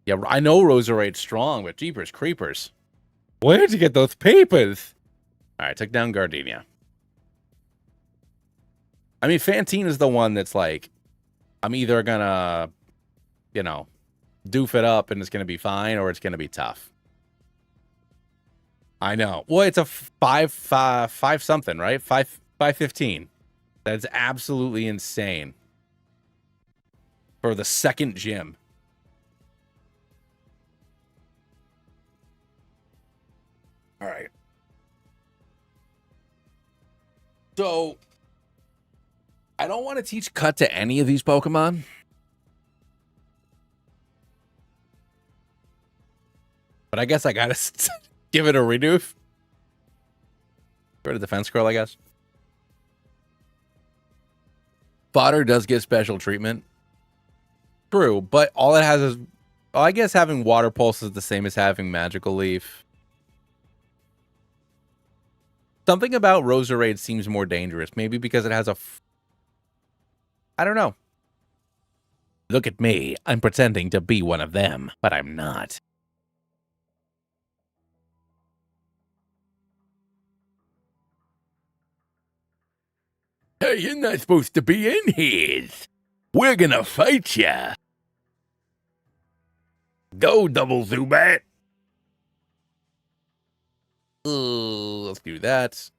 Yeah, I know Roserade's strong, but Jeepers Creepers. Where'd you get those papers? All right, took down Gardenia. I mean, Fantine is the one that's like, I'm either gonna, you know, doof it up and it's gonna be fine, or it's gonna be tough. I know. Well, it's a 5 something, right? 515. That's absolutely insane. For the second gym. All right. So, I don't want to teach cut to any of these Pokemon. But I guess I gotta give it a redoof. Go to Defense Scroll, I guess. Fodder does get special treatment. True, but all it has is... Well, I guess having Water Pulse is the same as having Magical Leaf. Something about Roserade seems more dangerous. Maybe because it has a... I don't know. Look at me. I'm pretending to be one of them, but I'm not. Hey, you're not supposed to be in here. We're gonna fight ya. Go, Double Zubat. Let's do that.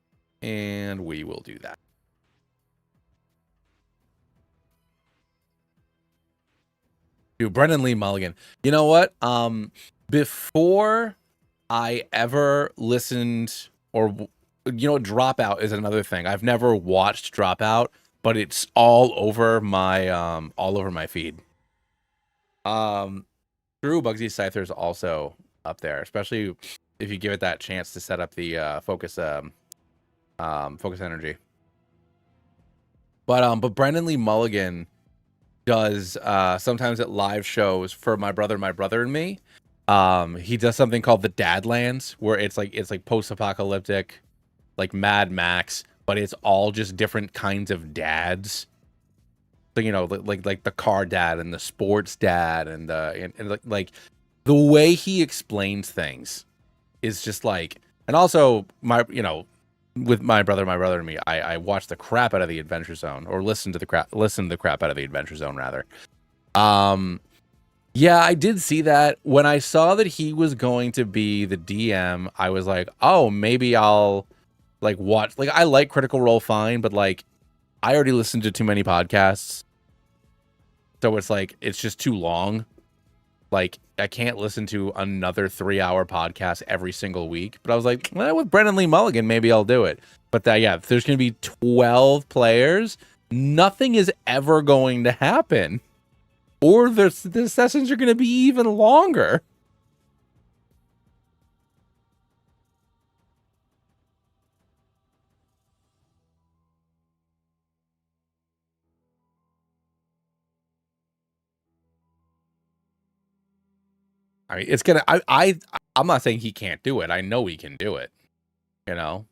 And we will do that. Dude, Brendan Lee Mulligan. You know what? Before I ever listened, or you know, Dropout is another thing. I've never watched Dropout, but it's all over my feed. True, Bugsy Scyther is also up there, especially if you give it that chance to set up the focus energy. But Brendan Lee Mulligan does sometimes at live shows for my brother and me. He does something called the Dadlands, where it's like post-apocalyptic, like Mad Max, but it's all just different kinds of dads. So, you know, like the car dad and the sports dad and like the way he explains things is just like, and also with my brother and me, I watched the crap out of the Adventure Zone, or listened to the crap out of the Adventure Zone rather. Yeah, I did see that. When I saw that he was going to be the DM, I was like, oh, maybe I'll like watch. Like, I like Critical Role fine, but like I already listened to too many podcasts. So it's like, it's just too long. Like, I can't listen to another 3-hour podcast every single week. But I was like, well, with Brennan Lee Mulligan, maybe I'll do it. But yeah, if there's going to be 12 players, nothing is ever going to happen. Or the sessions are going to be even longer. I mean, it's gonna. I'm not saying he can't do it. I know he can do it. You know,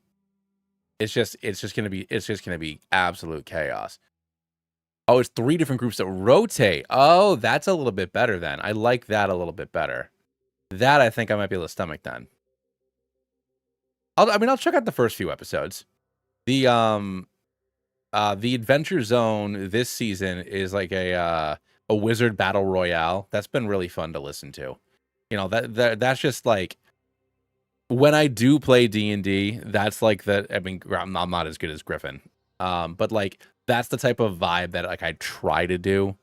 it's just gonna be absolute chaos. Oh, it's 3 different groups that rotate. Oh, that's a little bit better then. I like that a little bit better. That I think I might be able to stomach then. I'll check out the first few episodes. The Adventure Zone this season is like a wizard battle royale. That's been really fun to listen to. You know, that's just like, when I do play D&D, that's like I mean, I'm not as good as Griffin. But like, that's the type of vibe that like I try to do.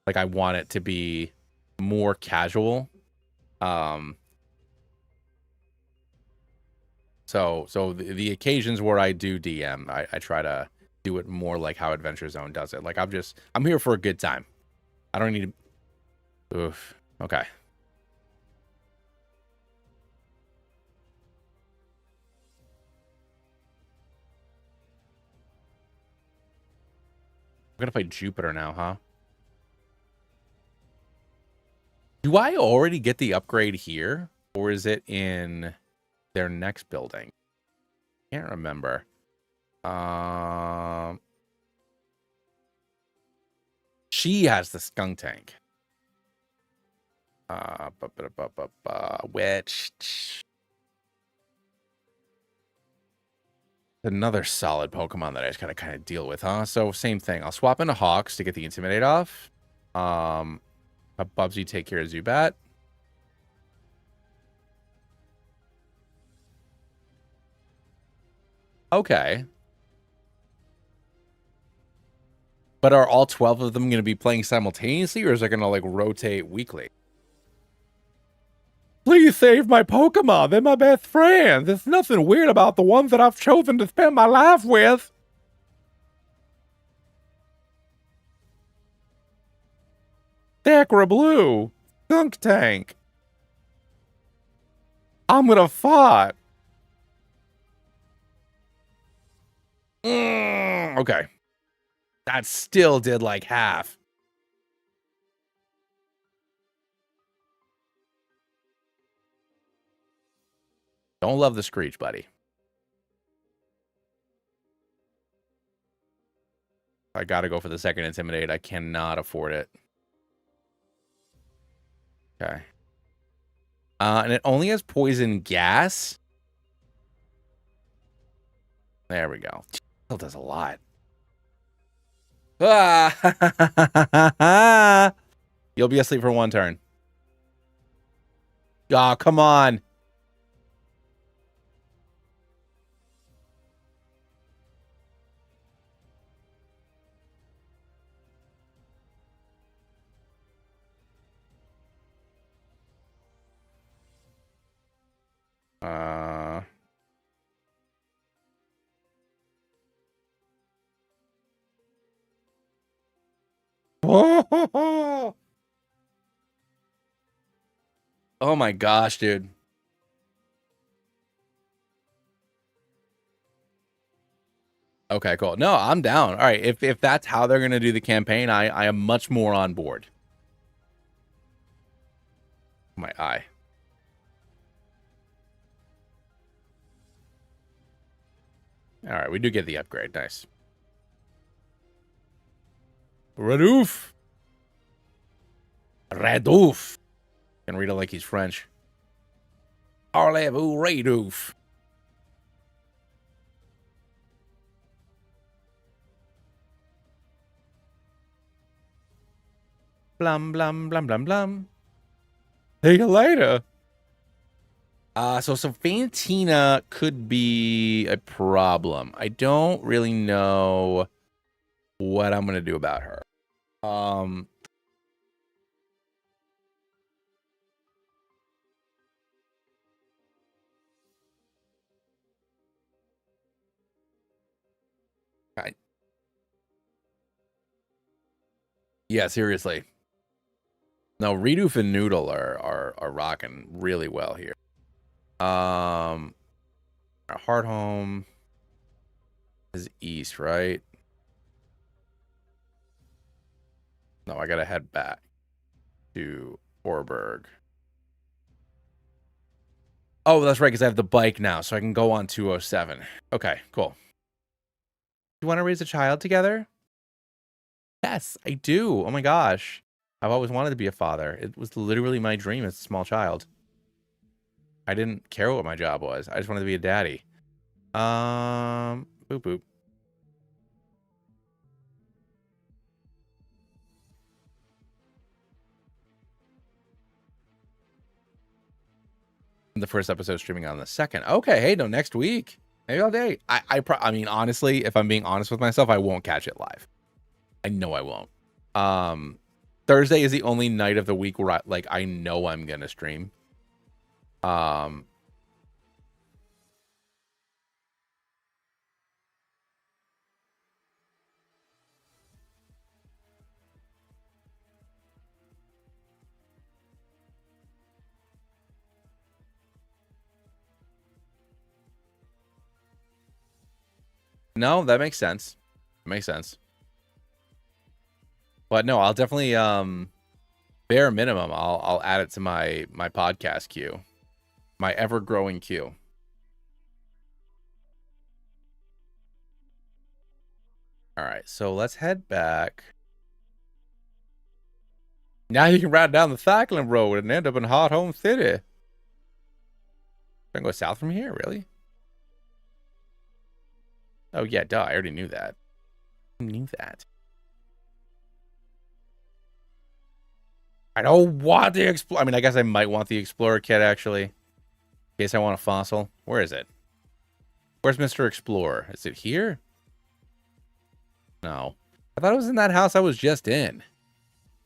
Like, I want it to be more casual. So the occasions where I do DM, I try to do it more like how Adventure Zone does it. Like, I'm here for a good time. I don't need to. Oof. Okay. I'm gonna play Jupiter now, huh? Do I already get the upgrade here, or is it in their next building? Can't remember. She has the skunk tank. Which another solid Pokemon that I just gotta kind of deal with, huh? So same thing. I'll swap into Hawks to get the Intimidate off. Have Bubsy take care of Zubat. Okay. But are all 12 of them going to be playing simultaneously, or is it going to like rotate weekly? Please save my Pokemon. They're my best friends. There's nothing weird about the ones that I've chosen to spend my life with. Sacra Blue. Skunk Tank. I'm gonna fart. Okay. That still did like half. Don't love the Screech, buddy. I gotta go for the second Intimidate. I cannot afford it. Okay. And it only has poison gas. There we go. Still does a lot. Ah! You'll be asleep for 1 turn. Oh, come on. Oh my gosh, dude. Okay, cool. No, I'm down. All right, if that's how they're gonna do the campaign, I am much more on board. My eye. All right, we do get the upgrade. Nice. Radoof. Radoof. Can read it like he's French. Parlez-vous, Radoof. Blum, blum, blum, blum, blum. See you later. So Fantina could be a problem. I don't really know what I'm going to do about her. Yeah, seriously. No, Redoof and Noodle are rocking really well here. Our Heart Home is east, right? No, I gotta head back to Orberg. Oh, that's right, because I have the bike now, so I can go on 207. Okay, cool. You want to raise a child together? Yes, I do. Oh my gosh. I've always wanted to be a father. It was literally my dream as a small child. I didn't care what my job was. I just wanted to be a daddy. Boop boop. The first episode streaming on the 2nd. Okay, hey, no, next week. Maybe all day. I mean, honestly, if I'm being honest with myself, I won't catch it live. I know I won't. Thursday is the only night of the week where I know I'm gonna stream. No, that makes sense. Makes sense. But no, I'll definitely bare minimum, I'll add it to my podcast queue. My ever-growing queue. All right, so let's head back. Now you can ride down the cycling road and end up in Hot Home City. Can I go south from here, really? Oh yeah, duh, I already knew that. I knew that. I don't want the Explorer. I mean, I guess I might want the Explorer kit, actually. In case I want a fossil. Where is it? Where's Mr. Explorer? Is it here? No. I thought it was in that house I was just in.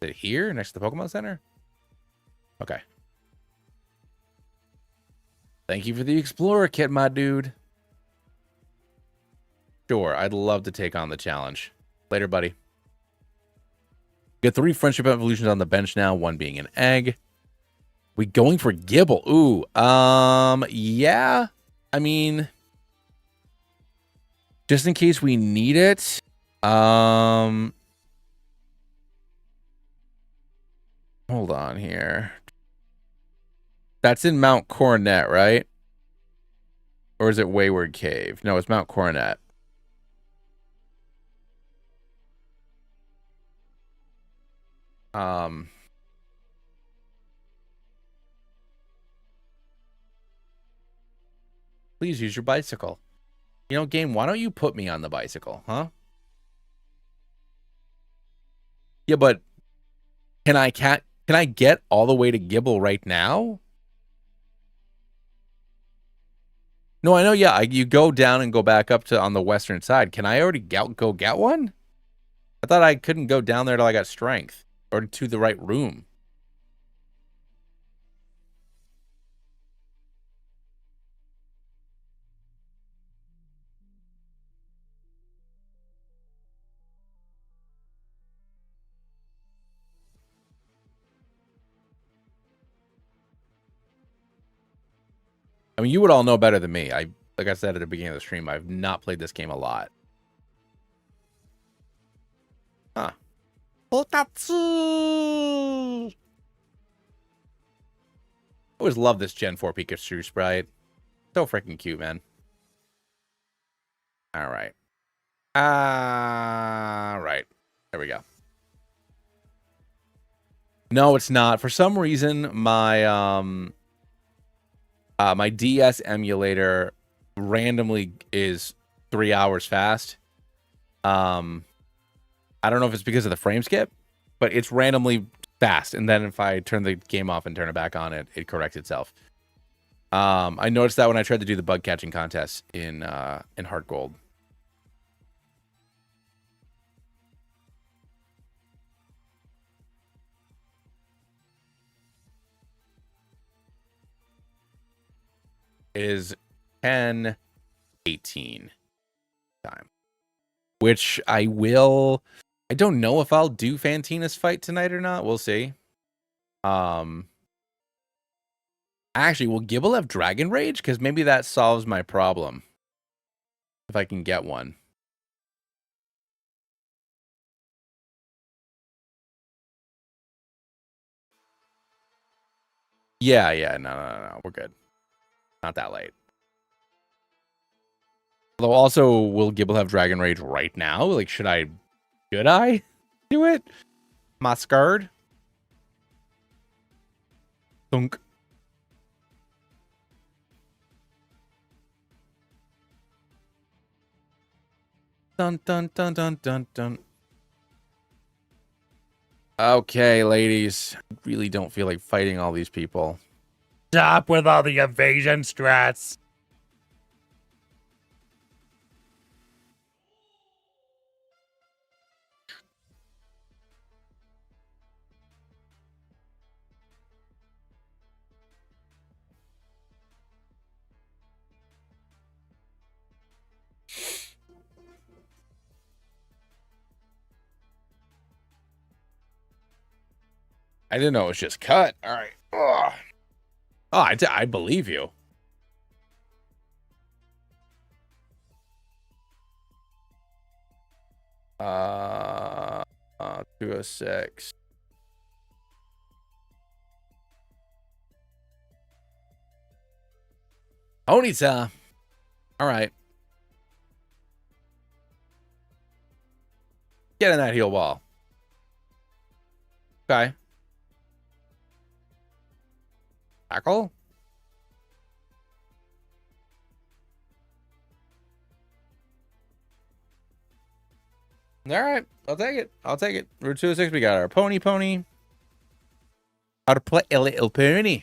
Is it here, next to the Pokemon Center? Okay. Thank you for the Explorer kit, my dude. Sure, I'd love to take on the challenge. Later, buddy. Got 3 friendship evolutions on the bench now, 1 being an egg. We going for Gibble? Ooh, yeah. I mean, just in case we need it. Hold on here. That's in Mount Coronet, right? Or is it Wayward Cave? No, it's Mount Coronet. Please use your bicycle. You know, game, why don't you put me on the bicycle, huh? Yeah, but can I get all the way to Gibble right now? No, I know, yeah, you go down and go back up to on the western side. Can I already go get one? I thought I couldn't go down there till I got strength or to the right room. I mean, you would all know better than me. Like I said at the beginning of the stream, I've not played this game a lot. Huh. Pikachu! I always love this Gen 4 Pikachu sprite. So freaking cute, man. All right. All right. There we go. No, it's not. For some reason, my DS emulator randomly is 3 hours fast. I don't know if it's because of the frame skip, but it's randomly fast. And then if I turn the game off and turn it back on, it corrects itself. I noticed that when I tried to do the bug catching contest in Heart Gold. It is 10:18 time, which I will. I don't know if I'll do Fantina's fight tonight or not. We'll see. Actually, will Gibble have Dragon Rage? Because maybe that solves my problem. If I can get one. Yeah. No. We're good. Not that late. Although also, will Gibble have Dragon Rage right now? Like, should I do it? Am I scared? Thunk. Dun dun dun dun dun dun. Okay, ladies. I really don't feel like fighting all these people. Stop with all the evasion strats. I didn't know it was just cut. All right. Ugh. Oh, I believe you. Uh, 206. Onita. All right. Get in that heal wall. Okay. Tackle. All right. I'll take it. Route 206. We got our pony. How to play a little pony.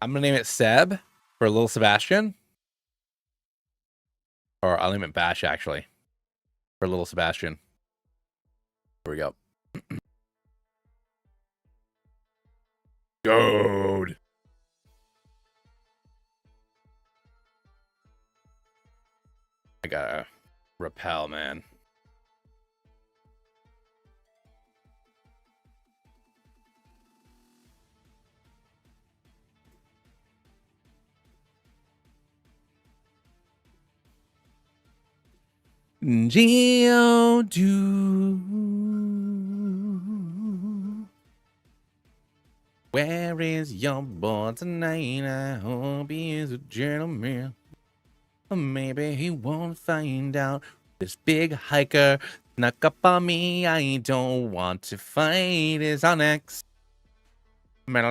I'm gonna name it Seb for little Sebastian. Or I'll name it Bash actually. For little Sebastian. Here we go. Dude. I gotta repel, man. Geodude. Where is your boy tonight? I hope he is a gentleman. Or maybe he won't find out. This big hiker snuck up on me. I don't want to fight his Onyx. Don't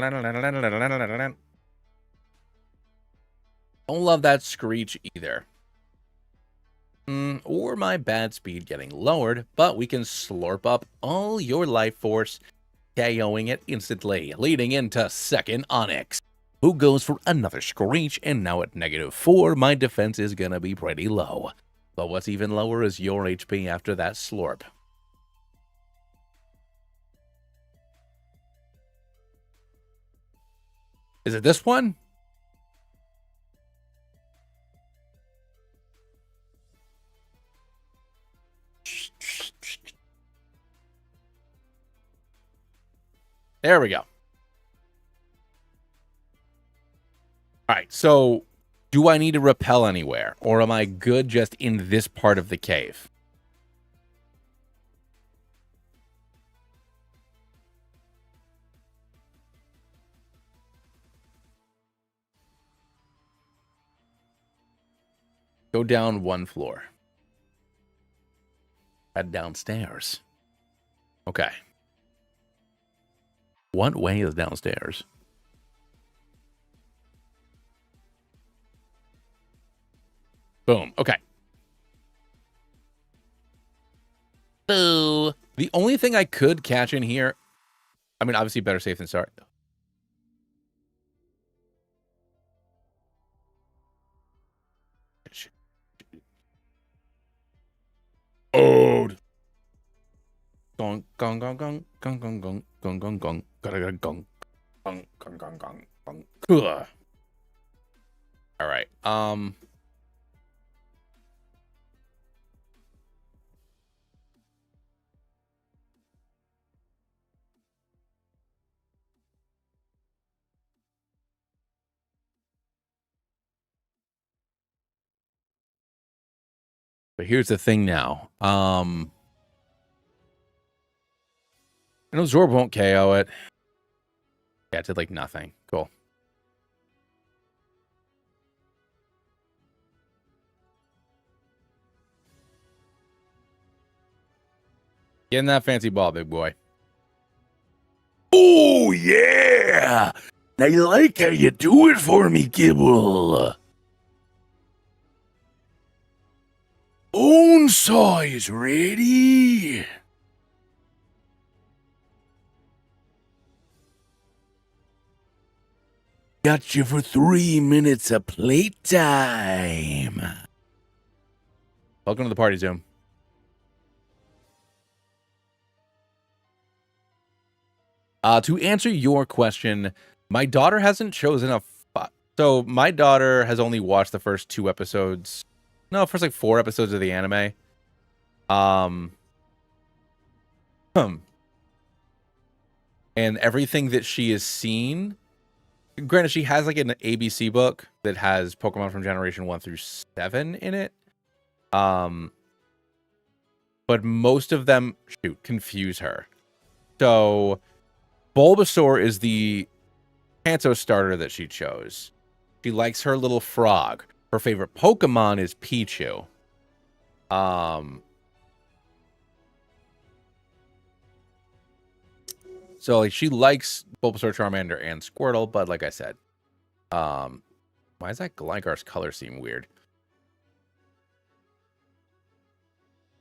love that screech either. Or my bad speed getting lowered, but we can slurp up all your life force, KOing it instantly, leading into second Onyx, who goes for another screech, and now at -4, my defense is gonna be pretty low. But what's even lower is your HP after that slurp. Is it this one? There we go. All right, so Do I need to rappel anywhere? Or am I good just in this part of the cave? Go down 1 floor. Head downstairs. Okay. What way is downstairs? Boom. Okay. Boo. The only thing I could catch in here, I mean, obviously better safe than sorry. Ode. Gong gong gong gong gong gong gong gong gong gong gong gong gong gong gong gong gong. All right. But here's the thing now. I know Zorb won't KO it. Yeah, it did like nothing. Cool. Get in that fancy ball, big boy. Oh, yeah! I like how you do it for me, Gibble. Bonesaw is ready. Got you for 3 minutes of playtime. Welcome to the party, Zoom. To answer your question, my daughter hasn't chosen a... So my daughter has only watched the first 2 episodes. No, first like 4 episodes of the anime. And everything that she has seen... Granted, she has like an ABC book that has Pokemon from Generation 1 through 7 in it. But most of them, confuse her. So... Bulbasaur is the Kanto starter that she chose. She likes her little frog. Her favorite Pokemon is Pichu. So like, she likes Bulbasaur, Charmander, and Squirtle, but like I said, why does that Gligar's color seem weird?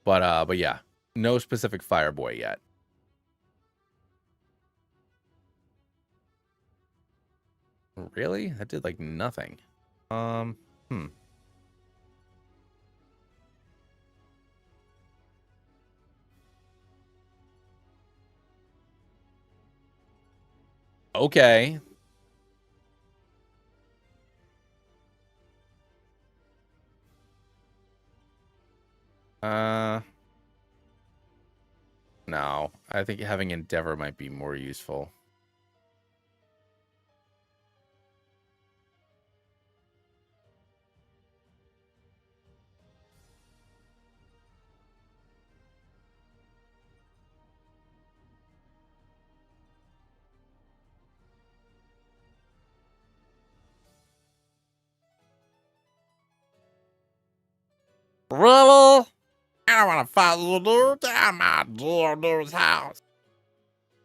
But yeah, no specific Fire Boy yet. Really? That did like nothing. Okay. No. I think having Endeavor might be more useful. Really? I don't want to follow you down my dear dude's house.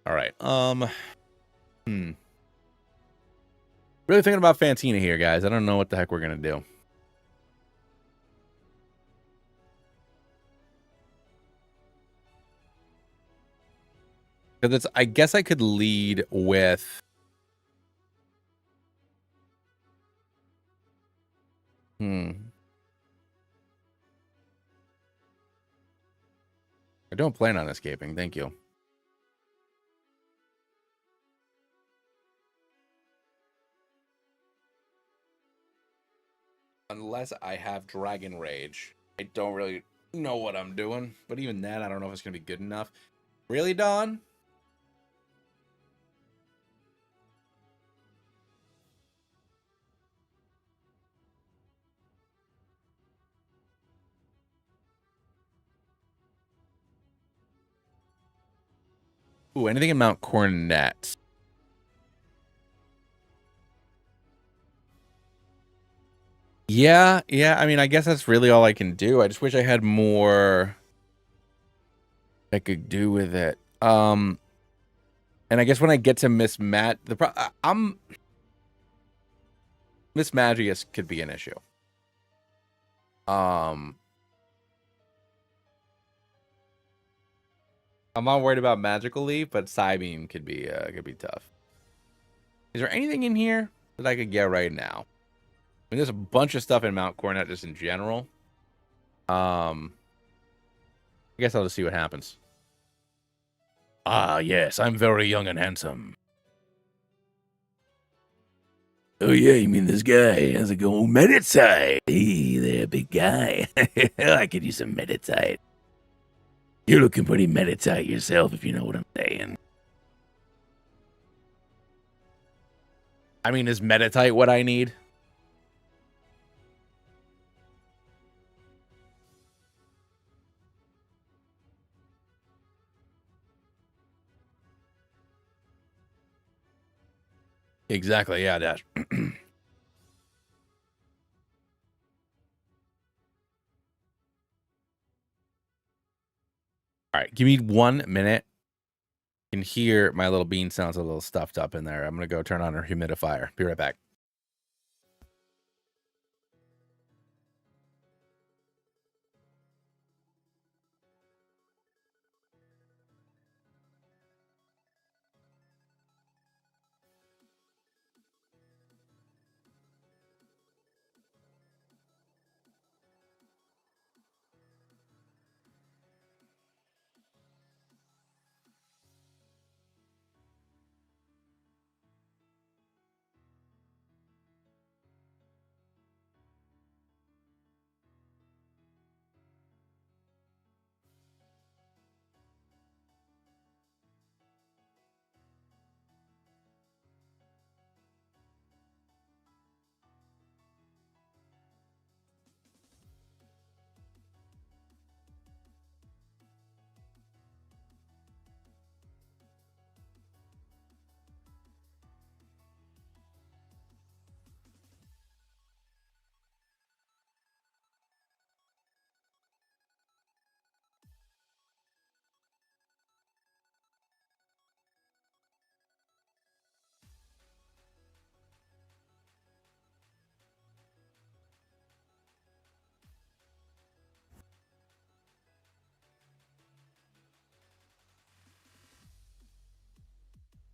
All right. Really thinking about Fantina here, guys. I don't know what the heck we're gonna do. Because I guess I could lead with... I don't plan on escaping. Thank you. Unless I have Dragon Rage. I don't really know what I'm doing. But even that, I don't know if it's going to be good enough. Really, Dawn? Ooh, anything in Mount Cornet. Yeah, I mean, I guess that's really all I can do. I just wish I had more I could do with it. And I guess when I get to Miss I'm Miss Magius could be an issue. I'm not worried about Magical Leap, but Psybeam could be tough. Is there anything in here that I could get right now? I mean, there's a bunch of stuff in Mount Cornet just in general. I guess I'll just see what happens. Ah, yes, I'm very young and handsome. Oh, yeah, you mean this guy? How's it going? Meditite. Hey there, big guy. I could use some Meditite. You're looking pretty Meditite yourself, if you know what I'm saying. I mean, is Meditite what I need? Exactly, yeah, Dash. All right, give me 1 minute. You can hear my little bean sounds a little stuffed up in there. I'm going to go turn on our humidifier. Be right back.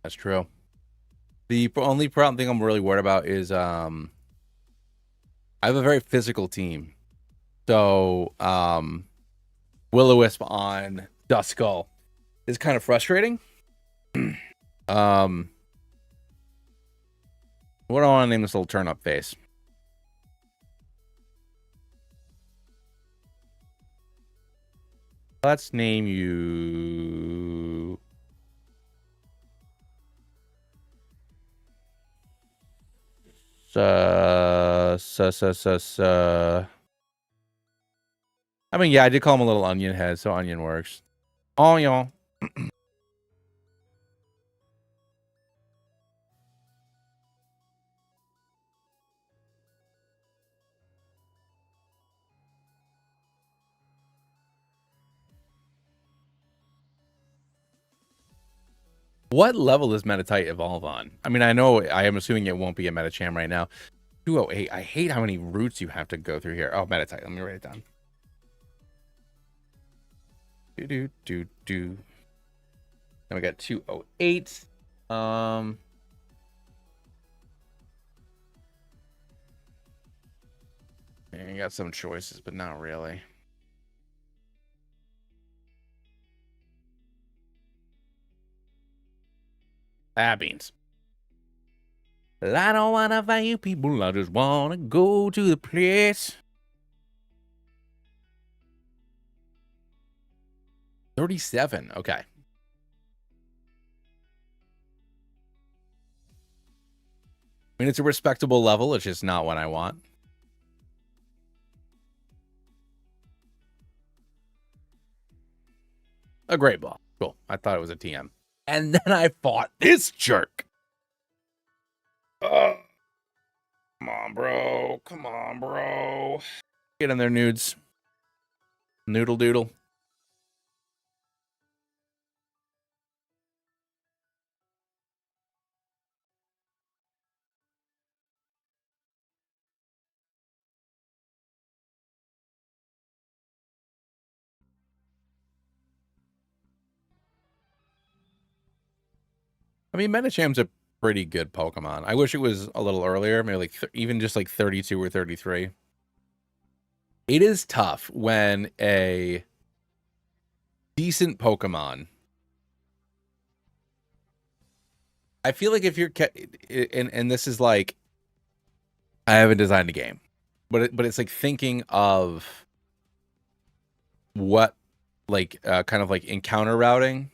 That's true. The only problem thing I'm really worried about is I have a very physical team. So Will-O-Wisp on Duskull is kind of frustrating. What do I want to name this little turn up face? Let's name you I mean, yeah, I did call him a little onion head, so onion works. Onion. What level does Meditite evolve on? I mean, I am assuming it won't be a Medicham right now. 208. I hate how many routes you have to go through here. Oh, Meditite. Let me write it down. Then we got 208. You got some choices, but not really. Beans. Well, I don't want to fight you people. I just want to go to the place. 37. Okay. I mean, it's a respectable level. It's just not what I want. A great ball. Cool. I thought it was a TM. And then I fought this jerk. Come on, bro. Come on, bro. Get in there, nudes. Noodle doodle. I mean, Medicham's a pretty good Pokemon. I wish it was a little earlier, maybe like even just like 32 or 33. It is tough when a decent Pokemon. I feel like if you're and this is like, I haven't designed a game, but it's like thinking of what like kind of like encounter routing,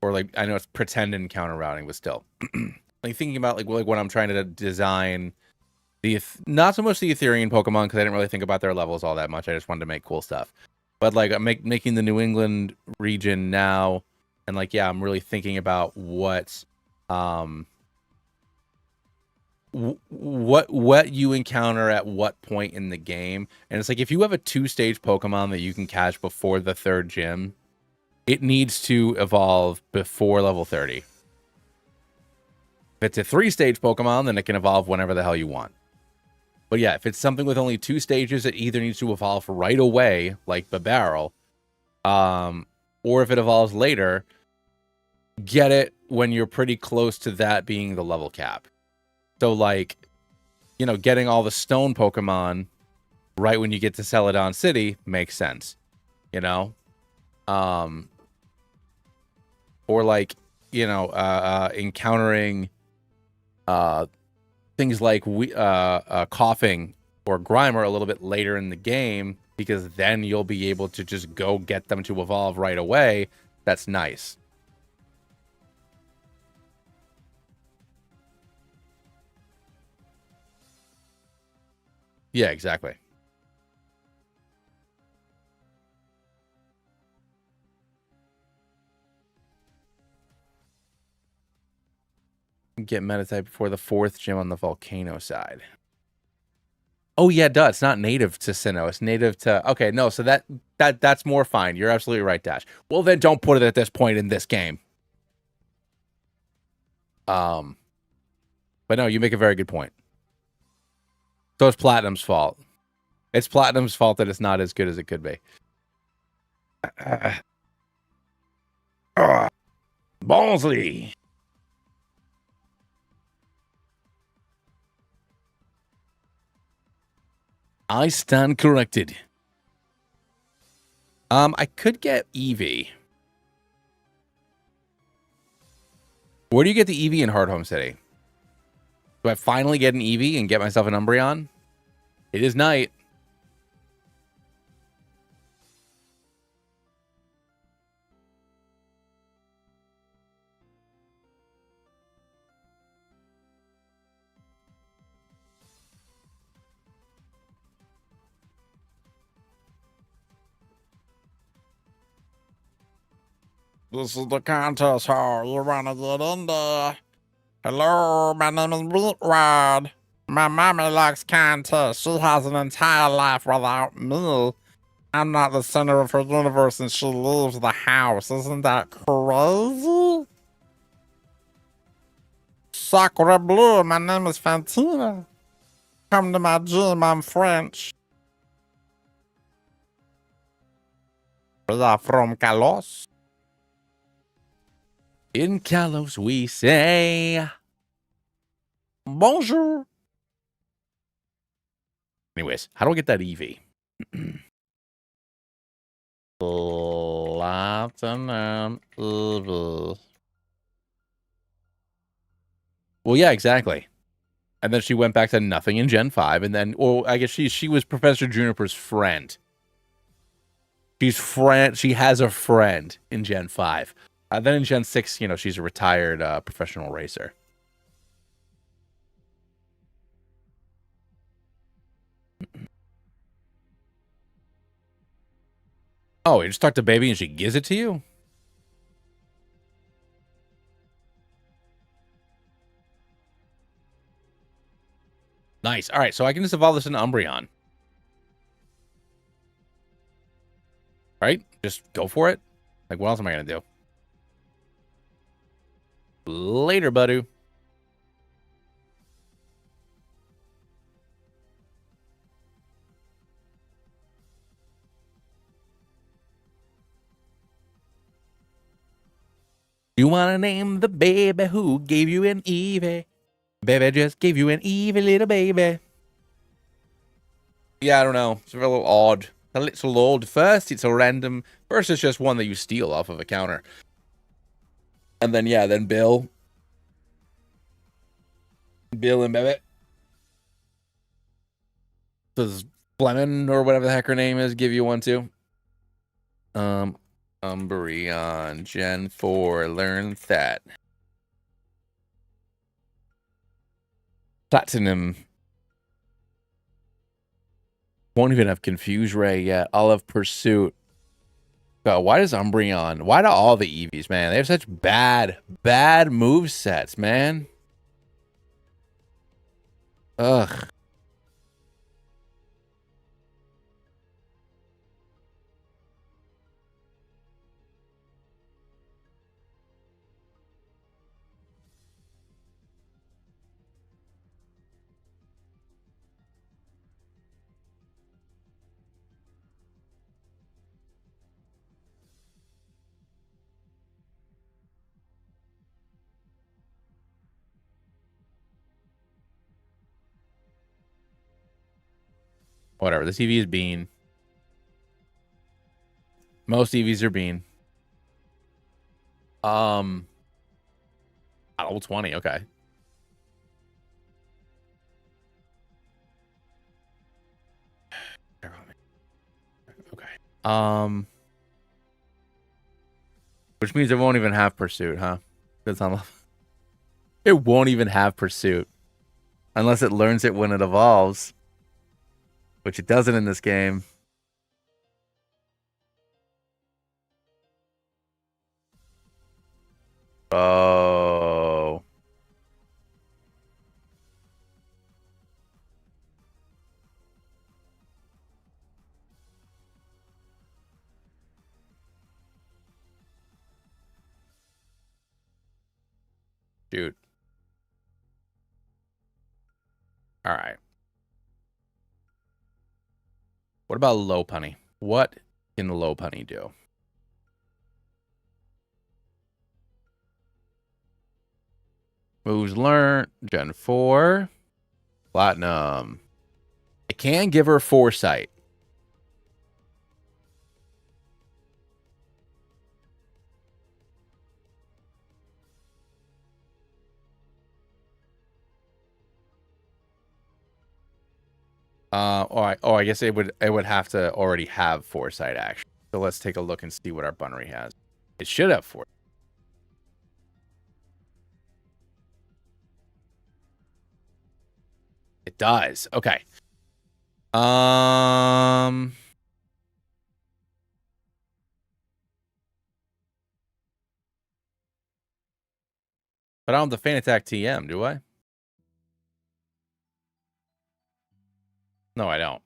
or like, I know it's pretend encounter routing, but still like thinking about like when I'm trying to design the not so much the Ethereum Pokemon, because I didn't really think about their levels all that much. I just wanted to make cool stuff. But like I'm making the New England region now, and like, yeah, I'm really thinking about what what you encounter at what point in the game. And it's like, if you have a 2-stage Pokemon that you can catch before the 3rd gym, it needs to evolve before level 30. If it's a 3-stage Pokemon, then it can evolve whenever the hell you want. But yeah, if it's something with only 2 stages, it either needs to evolve right away, like the barrel, or if it evolves later, get it when you're pretty close to that being the level cap. So like, you know, getting all the stone Pokemon right when you get to Celadon City makes sense, you know? Or like, you know, encountering things like Coughing or Grimer a little bit later in the game, because then you'll be able to just go get them to evolve right away. That's nice. Yeah, exactly. Get Metatype before the 4th gym on the volcano side. Oh yeah, it does. It's not native to Sinnoh. It's native to... Okay, no, so that's more fine. You're absolutely right, Dash. Well, then don't put it at this point in this game. But no, you make a very good point. So it's Platinum's fault. It's Platinum's fault that it's not as good as it could be. Ballsy. I stand corrected. I could get Eevee. Where do you get the Eevee in Hardhome City? Do I finally get an Eevee and get myself an Umbreon? It is night. This is the contest hall. You wanna get in there? Hello, my name is Wheatwad. My mommy likes contests. She has an entire life without me. I'm not the center of her universe and she leaves the house. Isn't that crazy? Sacre bleu, my name is Fantina. Come to my gym, I'm French. We are from Kalos. In Kalos we say Bonjour. Anyways, how do I get that Eevee? Platinum Eevee. Well, yeah, exactly. And then she went back to nothing in Gen 5, and then, well, I guess she was Professor Juniper's friend. She has a friend in Gen 5. Then in Gen 6, you know, she's a retired professional racer. Oh, you just talk to baby and she gives it to you? Nice. All right, so I can just evolve this into Umbreon. Right? Just go for it. Like, what else am I going to do? Later, buddy. You want to name the baby who gave you an Eevee? Baby just gave you an Eevee, little baby. Yeah, I don't know. It's a little odd. A little odd. First, it's a random. First, it's just one that you steal off of a counter. And then, yeah, then Bill. Bill and Bebet. Does Fleming or whatever the heck her name is give you one too? Umbreon Gen 4. Learn that. Platinum. Won't even have Confuse Ray yet. I'll have Pursuit. But why does Umbreon? Why do all the Eevees, man? They have such bad move sets, man. Ugh. Whatever. This EV is bean. Most EVs are bean. Level 20. Okay. Okay. Which means it won't even have Pursuit, huh? That's on. It won't even have Pursuit unless it learns it when it evolves, which it doesn't in this game. Oh. Dude. All right. What about Lopunny? What can Lopunny do? Moves learned. Gen 4. Platinum. I can give her Foresight. I guess it would have to already have Foresight action. So let's take a look and see what our Bunnery has. It should have Foresight. It does. Okay. But I don't have the Feint Attack TM, do I? No, I don't.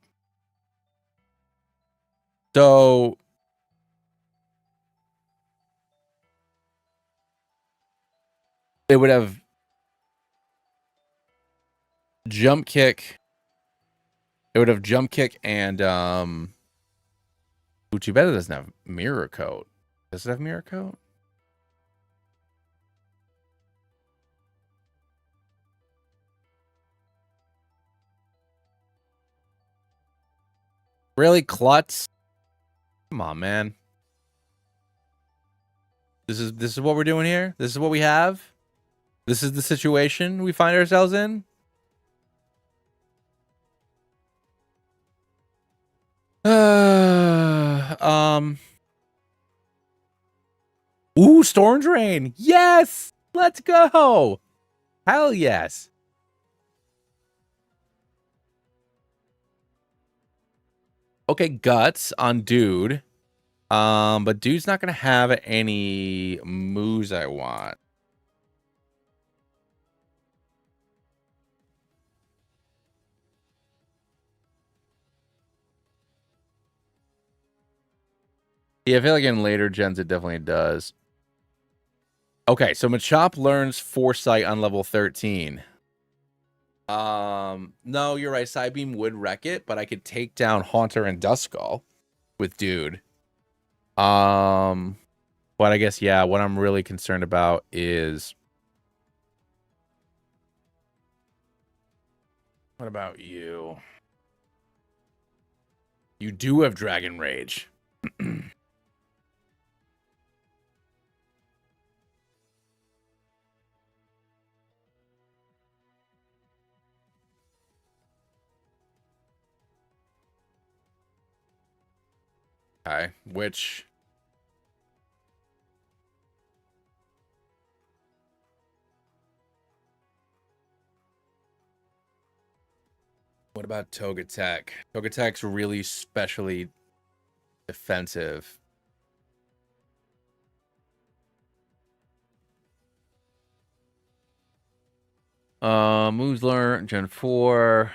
So it would have Jump Kick. It would have Jump Kick and too bad it doesn't have Mirror Coat. Does it have Mirror Coat? Really, Klutz? Come on, man. This is what we're doing here. This is what we have. This is the situation we find ourselves in. Ooh, Storm Drain. Yes, let's go. Hell yes. Okay, Guts on Dude. But Dude's not gonna have any moves I want. Yeah, I feel like in later gens it definitely does. Okay, so Machop learns Foresight on level 13. No, you're right. Psybeam would wreck it, but I could take down Haunter and Duskull with Dude. But I guess, yeah, what I'm really concerned about is... What about you? You do have Dragon Rage. Okay, which... What about Togetic? Togetic's really specially defensive. Moves learned, Gen 4,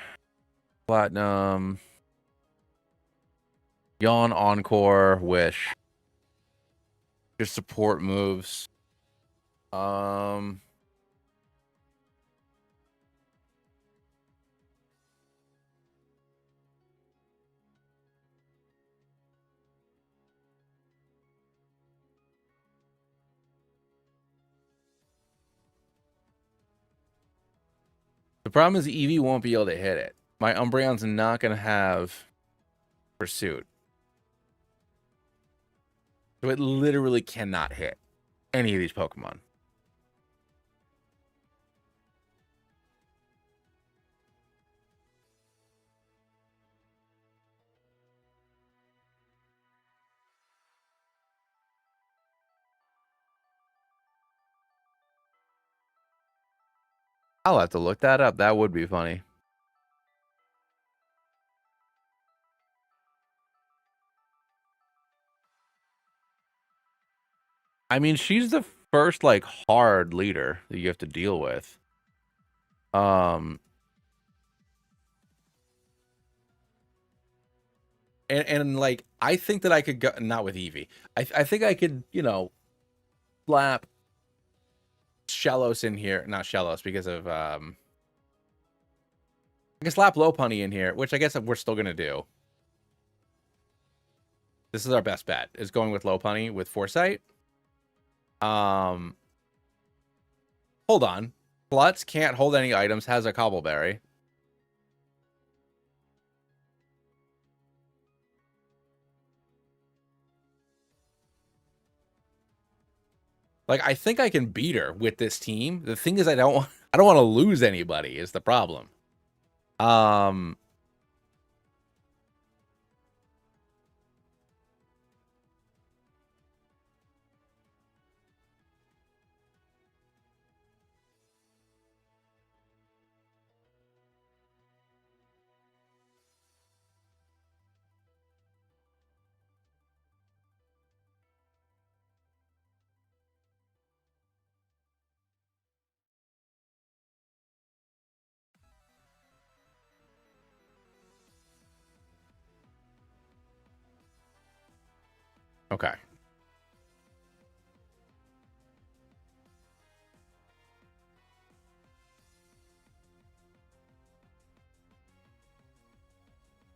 Platinum, Yawn, Encore, Wish. Just support moves. The problem is Eevee won't be able to hit it. My Umbreon's not going to have Pursuit. So it literally cannot hit any of these Pokemon. I'll have to look that up. That would be funny. I mean, she's the first, like, hard leader that you have to deal with. And like, I think that I could go, not with Eevee. I think I could, you know, slap Shellos in here. Not Shellos, because of, I can slap Lopunny in here, which I guess we're still going to do. This is our best bet, is going with Lopunny with Foresight. Hold on. Klutz can't hold any items, has a Cobbleberry. Like, I think I can beat her with this team. The thing is, I don't want to lose anybody is the problem. Okay.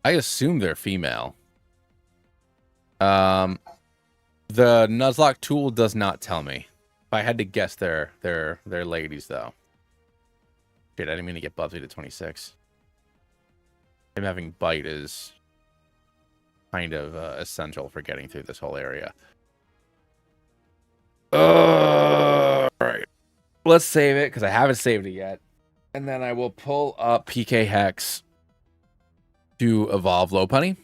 I assume they're female. The Nuzlocke tool does not tell me. If I had to guess, they're ladies though. Shit, I didn't mean to get Bubsy to 26. Him having bite is kind of essential for getting through this whole area. All right. Let's save it because I haven't saved it yet. And then I will pull up PK Hex to evolve Lopunny.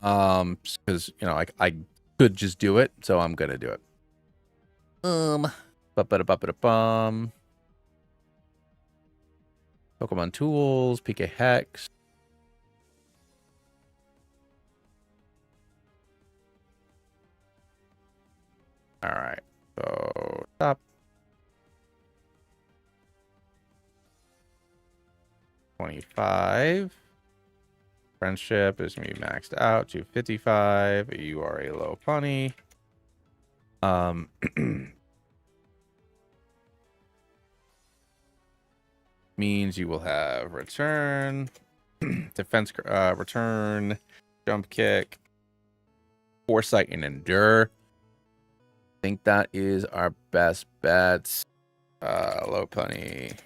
Because, you know, I could just do it, so I'm gonna do it. Ba-ba-da-ba-ba-da-bum. Pokemon Tools, PK Hex. All right, so stop. 25. Friendship is me maxed out to 55. You are a Lopunny. Um, means you will have return, defense, return, jump kick, foresight, and endure. I think that is our best bets. Low punny.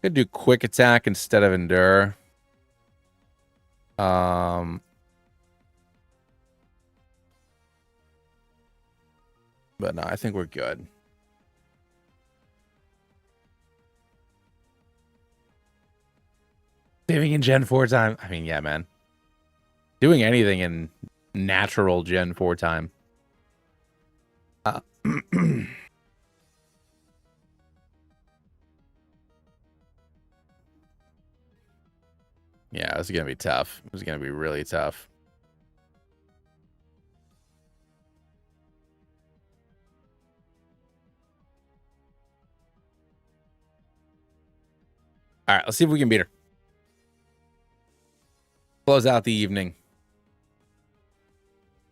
Could do quick attack instead of endure. But no, I think we're good. Saving in Gen 4 time. I mean, yeah, man. Doing anything in natural Gen 4 time. Yeah, this is going to be tough. This is going to be really tough. All right, let's see if we can beat her. Close out the evening.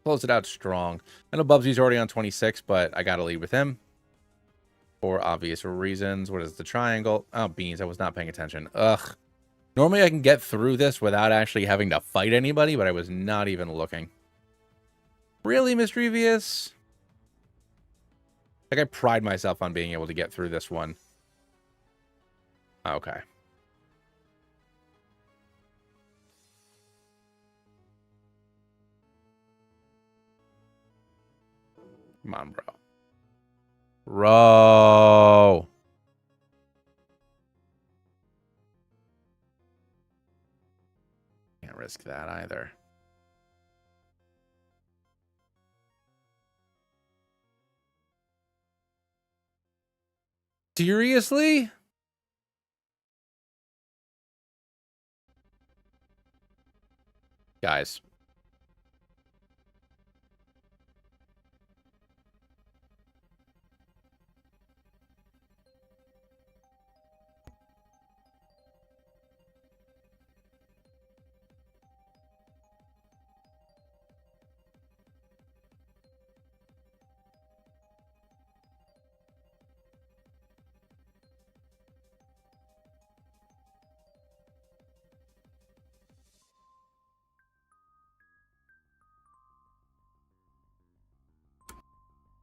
Close it out strong. I know Bubsy's already on 26, but I got to lead with him. For obvious reasons. What is the triangle? Oh, beans. I was not paying attention. Ugh. Normally I can get through this without actually having to fight anybody, but I was not even looking. Really, Mischievous? Like, I pride myself on being able to get through this one. Okay. Come on, bro. Bro. Can't risk that either. Seriously? Guys.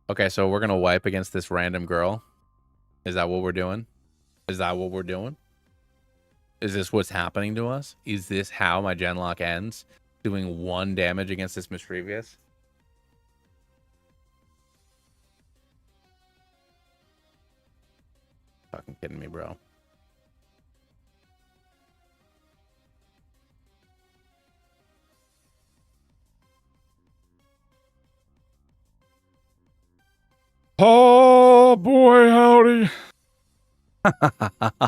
Okay, so we're going to wipe against this random girl. Is that what we're doing? Is that what we're doing? Is this what's happening to us? Is this how my Genlocke ends? Doing 1 damage against this Mischievous? Fucking kidding me, bro. Oh boy, howdy.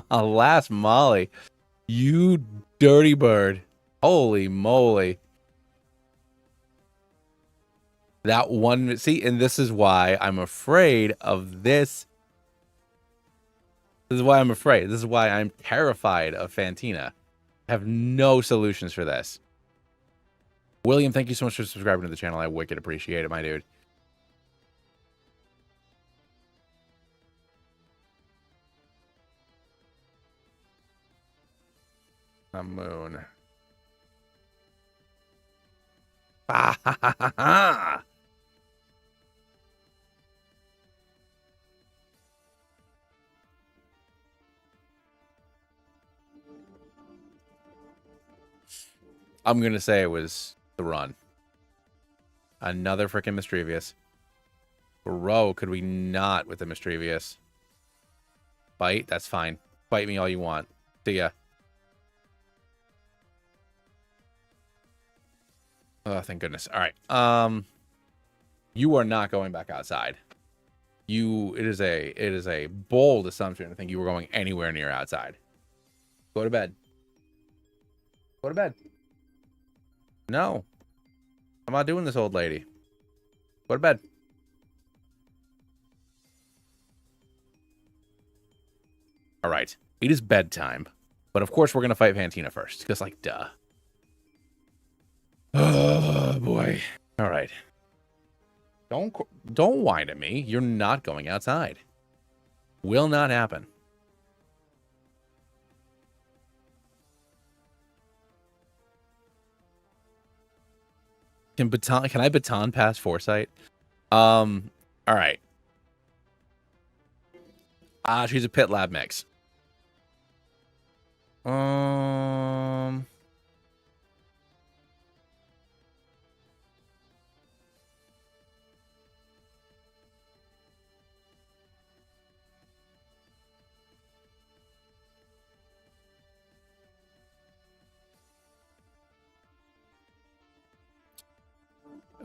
Last Molly. You dirty bird. Holy moly. That one. See, and this is why I'm afraid of this. This is why I'm afraid. This is why I'm terrified of Fantina. I have no solutions for this. William, thank you so much for subscribing to the channel. I wicked appreciate it, my dude. The moon. I'm going to say it was the run. Another freaking Mischievous. Bro, could we not with the Mischievous? Bite? That's fine. Bite me all you want. See ya. Oh, thank goodness. All right. You are not going back outside. It is a bold assumption to think you were going anywhere near outside. Go to bed. Go to bed. No. I'm not doing this, old lady. Go to bed. All right. It is bedtime. But of course, we're going to fight Fantina first. Because, like, duh. Oh boy. All right. Don't whine at me. You're not going outside. Will not happen. Can I baton pass Foresight? All right. She's a pit lab mix.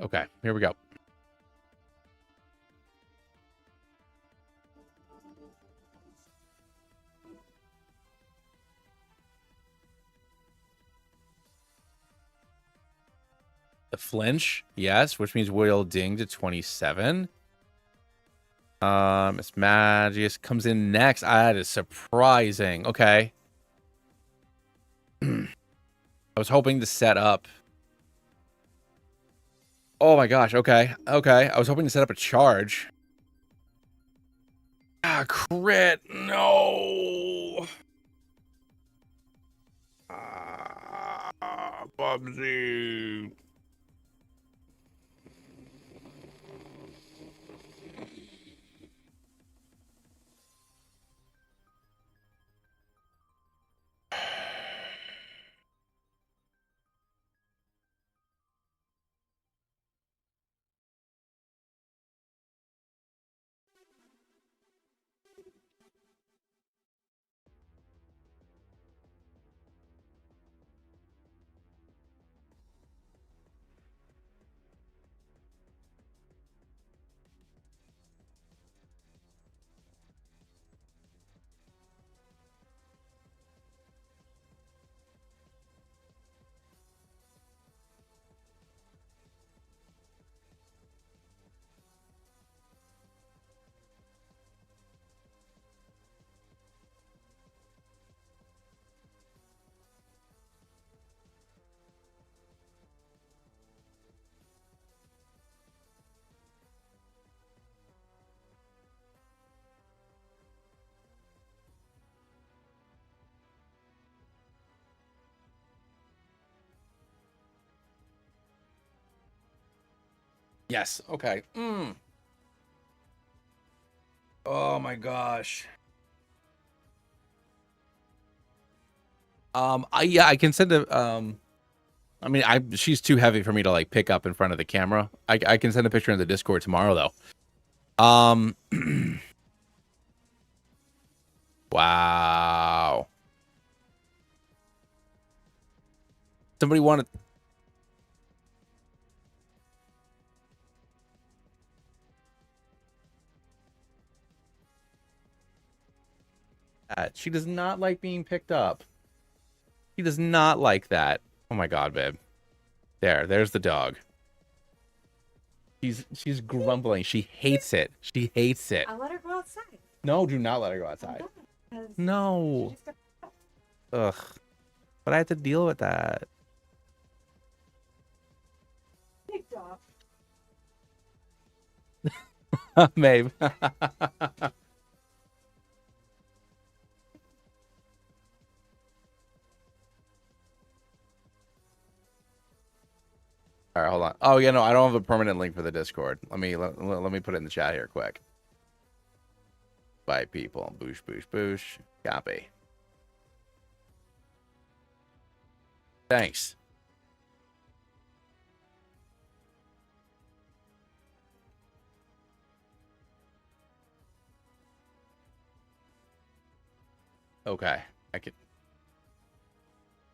Okay, here we go. The flinch, yes, which means we'll ding to 27. Miss Magius comes in next. That is surprising. Okay. I was hoping to set up. Oh my gosh. Okay. Okay. I was hoping to set up a charge. Ah, crit. No. Bubsy. Yes. Okay. Oh my gosh. I can send a I mean she's too heavy for me to like pick up in front of the camera. I can send a picture in the Discord tomorrow though. Wow. Somebody wanted that. She does not like being picked up. She does not like that. Oh my god, babe. There's the dog. She's grumbling. She hates it. She hates it. I'll let her go outside. No, do not let her go outside. No. Ugh. But I have to deal with that. Big dog. Maybe. All right, hold on. Oh, yeah, no, I don't have a permanent link for the Discord. Let me put it in the chat here quick. Bye, people. Boosh, boosh, boosh. Copy. Thanks. Okay, I could.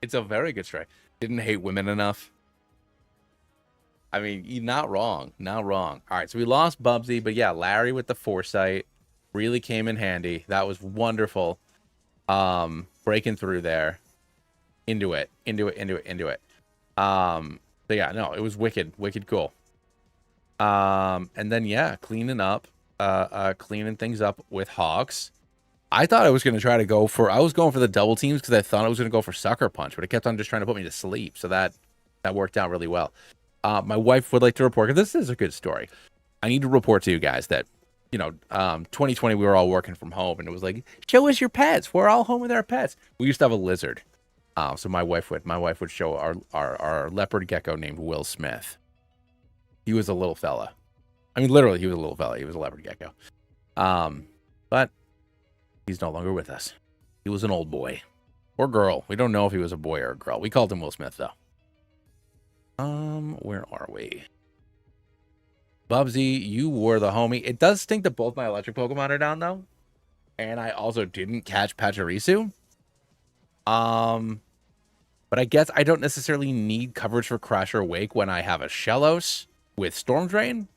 It's a very good strike. Didn't hate women enough. I mean, you're not wrong. Not wrong. All right, so we lost Bubsy, but yeah, Larry with the foresight really came in handy. That was wonderful. Breaking through there. Into it. So yeah, no, it was wicked cool. And then yeah, cleaning things up with Hawks. I thought I was gonna try to I was going for the double teams because I thought I was gonna go for Sucker Punch, but it kept on just trying to put me to sleep. So that that worked out really well. My wife would like to report, 'cause this is a good story. I need to report to you guys that, 2020 we were all working from home, and it was like, show us your pets. We're all home with our pets. We used to have a lizard. So my wife would show our leopard gecko named Will Smith. He was a little fella. I mean, literally, he was a little fella. He was a leopard gecko. But he's no longer with us. He was an old boy or girl. We don't know if he was a boy or a girl. We called him Will Smith, though. Where are we? Bubsy, you were the homie. It does stink that both my electric Pokemon are down, though. And I also didn't catch Pachirisu. But I guess I don't necessarily need coverage for Crash or Wake when I have a Shellos with Storm Drain.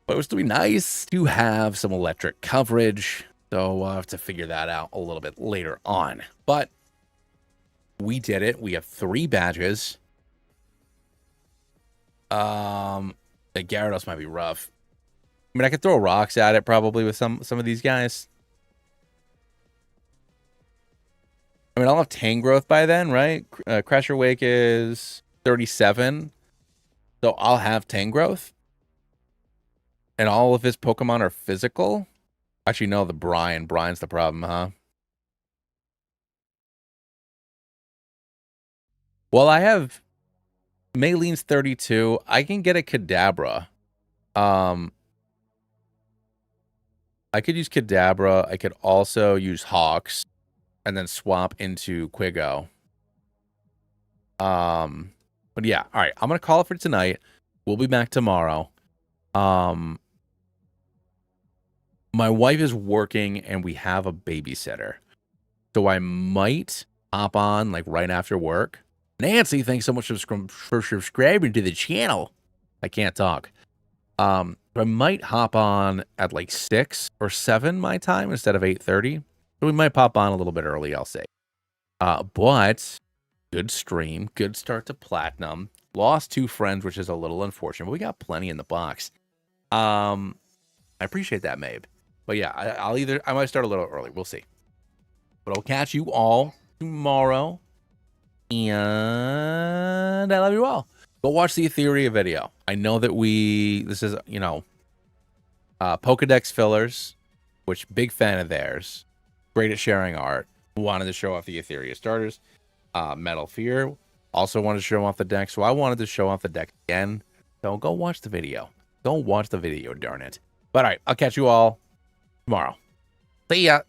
But it would still be nice to have some electric coverage. So I'll have to figure that out a little bit later on. But we did it. We have 3 badges. The Gyarados might be rough. I mean, I could throw rocks at it probably with some of these guys. I mean, I'll have Tangrowth by then, right? Crasher Wake is 37. So I'll have Tangrowth. And all of his Pokemon are physical. Actually, no, the Brian. Brian's the problem, huh? Well, I have Maylene's 32. I can get a Kadabra. I could use Kadabra. I could also use Hawks and then swap into Quiggo. But yeah, all right. I'm going to call it for tonight. We'll be back tomorrow. My wife is working and we have a babysitter. So I might hop on like right after work. Nancy, thanks so much for subscribing to the channel. I can't talk. I might hop on at like 6 or 7 my time instead of 8:30. So we might pop on a little bit early, I'll say. But good stream, good start to platinum. Lost 2 friends, which is a little unfortunate, but we got plenty in the box. I appreciate that, Mabe. But yeah, I might start a little early. We'll see. But I'll catch you all tomorrow. And I love you all. Go watch the Etheria video. I know that this is, Pokedex fillers, which big fan of theirs. Great at sharing art. Wanted to show off the Etheria starters. Metal Fear also wanted to show off the deck. So I wanted to show off the deck again. So go watch the video. Go watch the video, darn it. But all right, I'll catch you all tomorrow. See ya.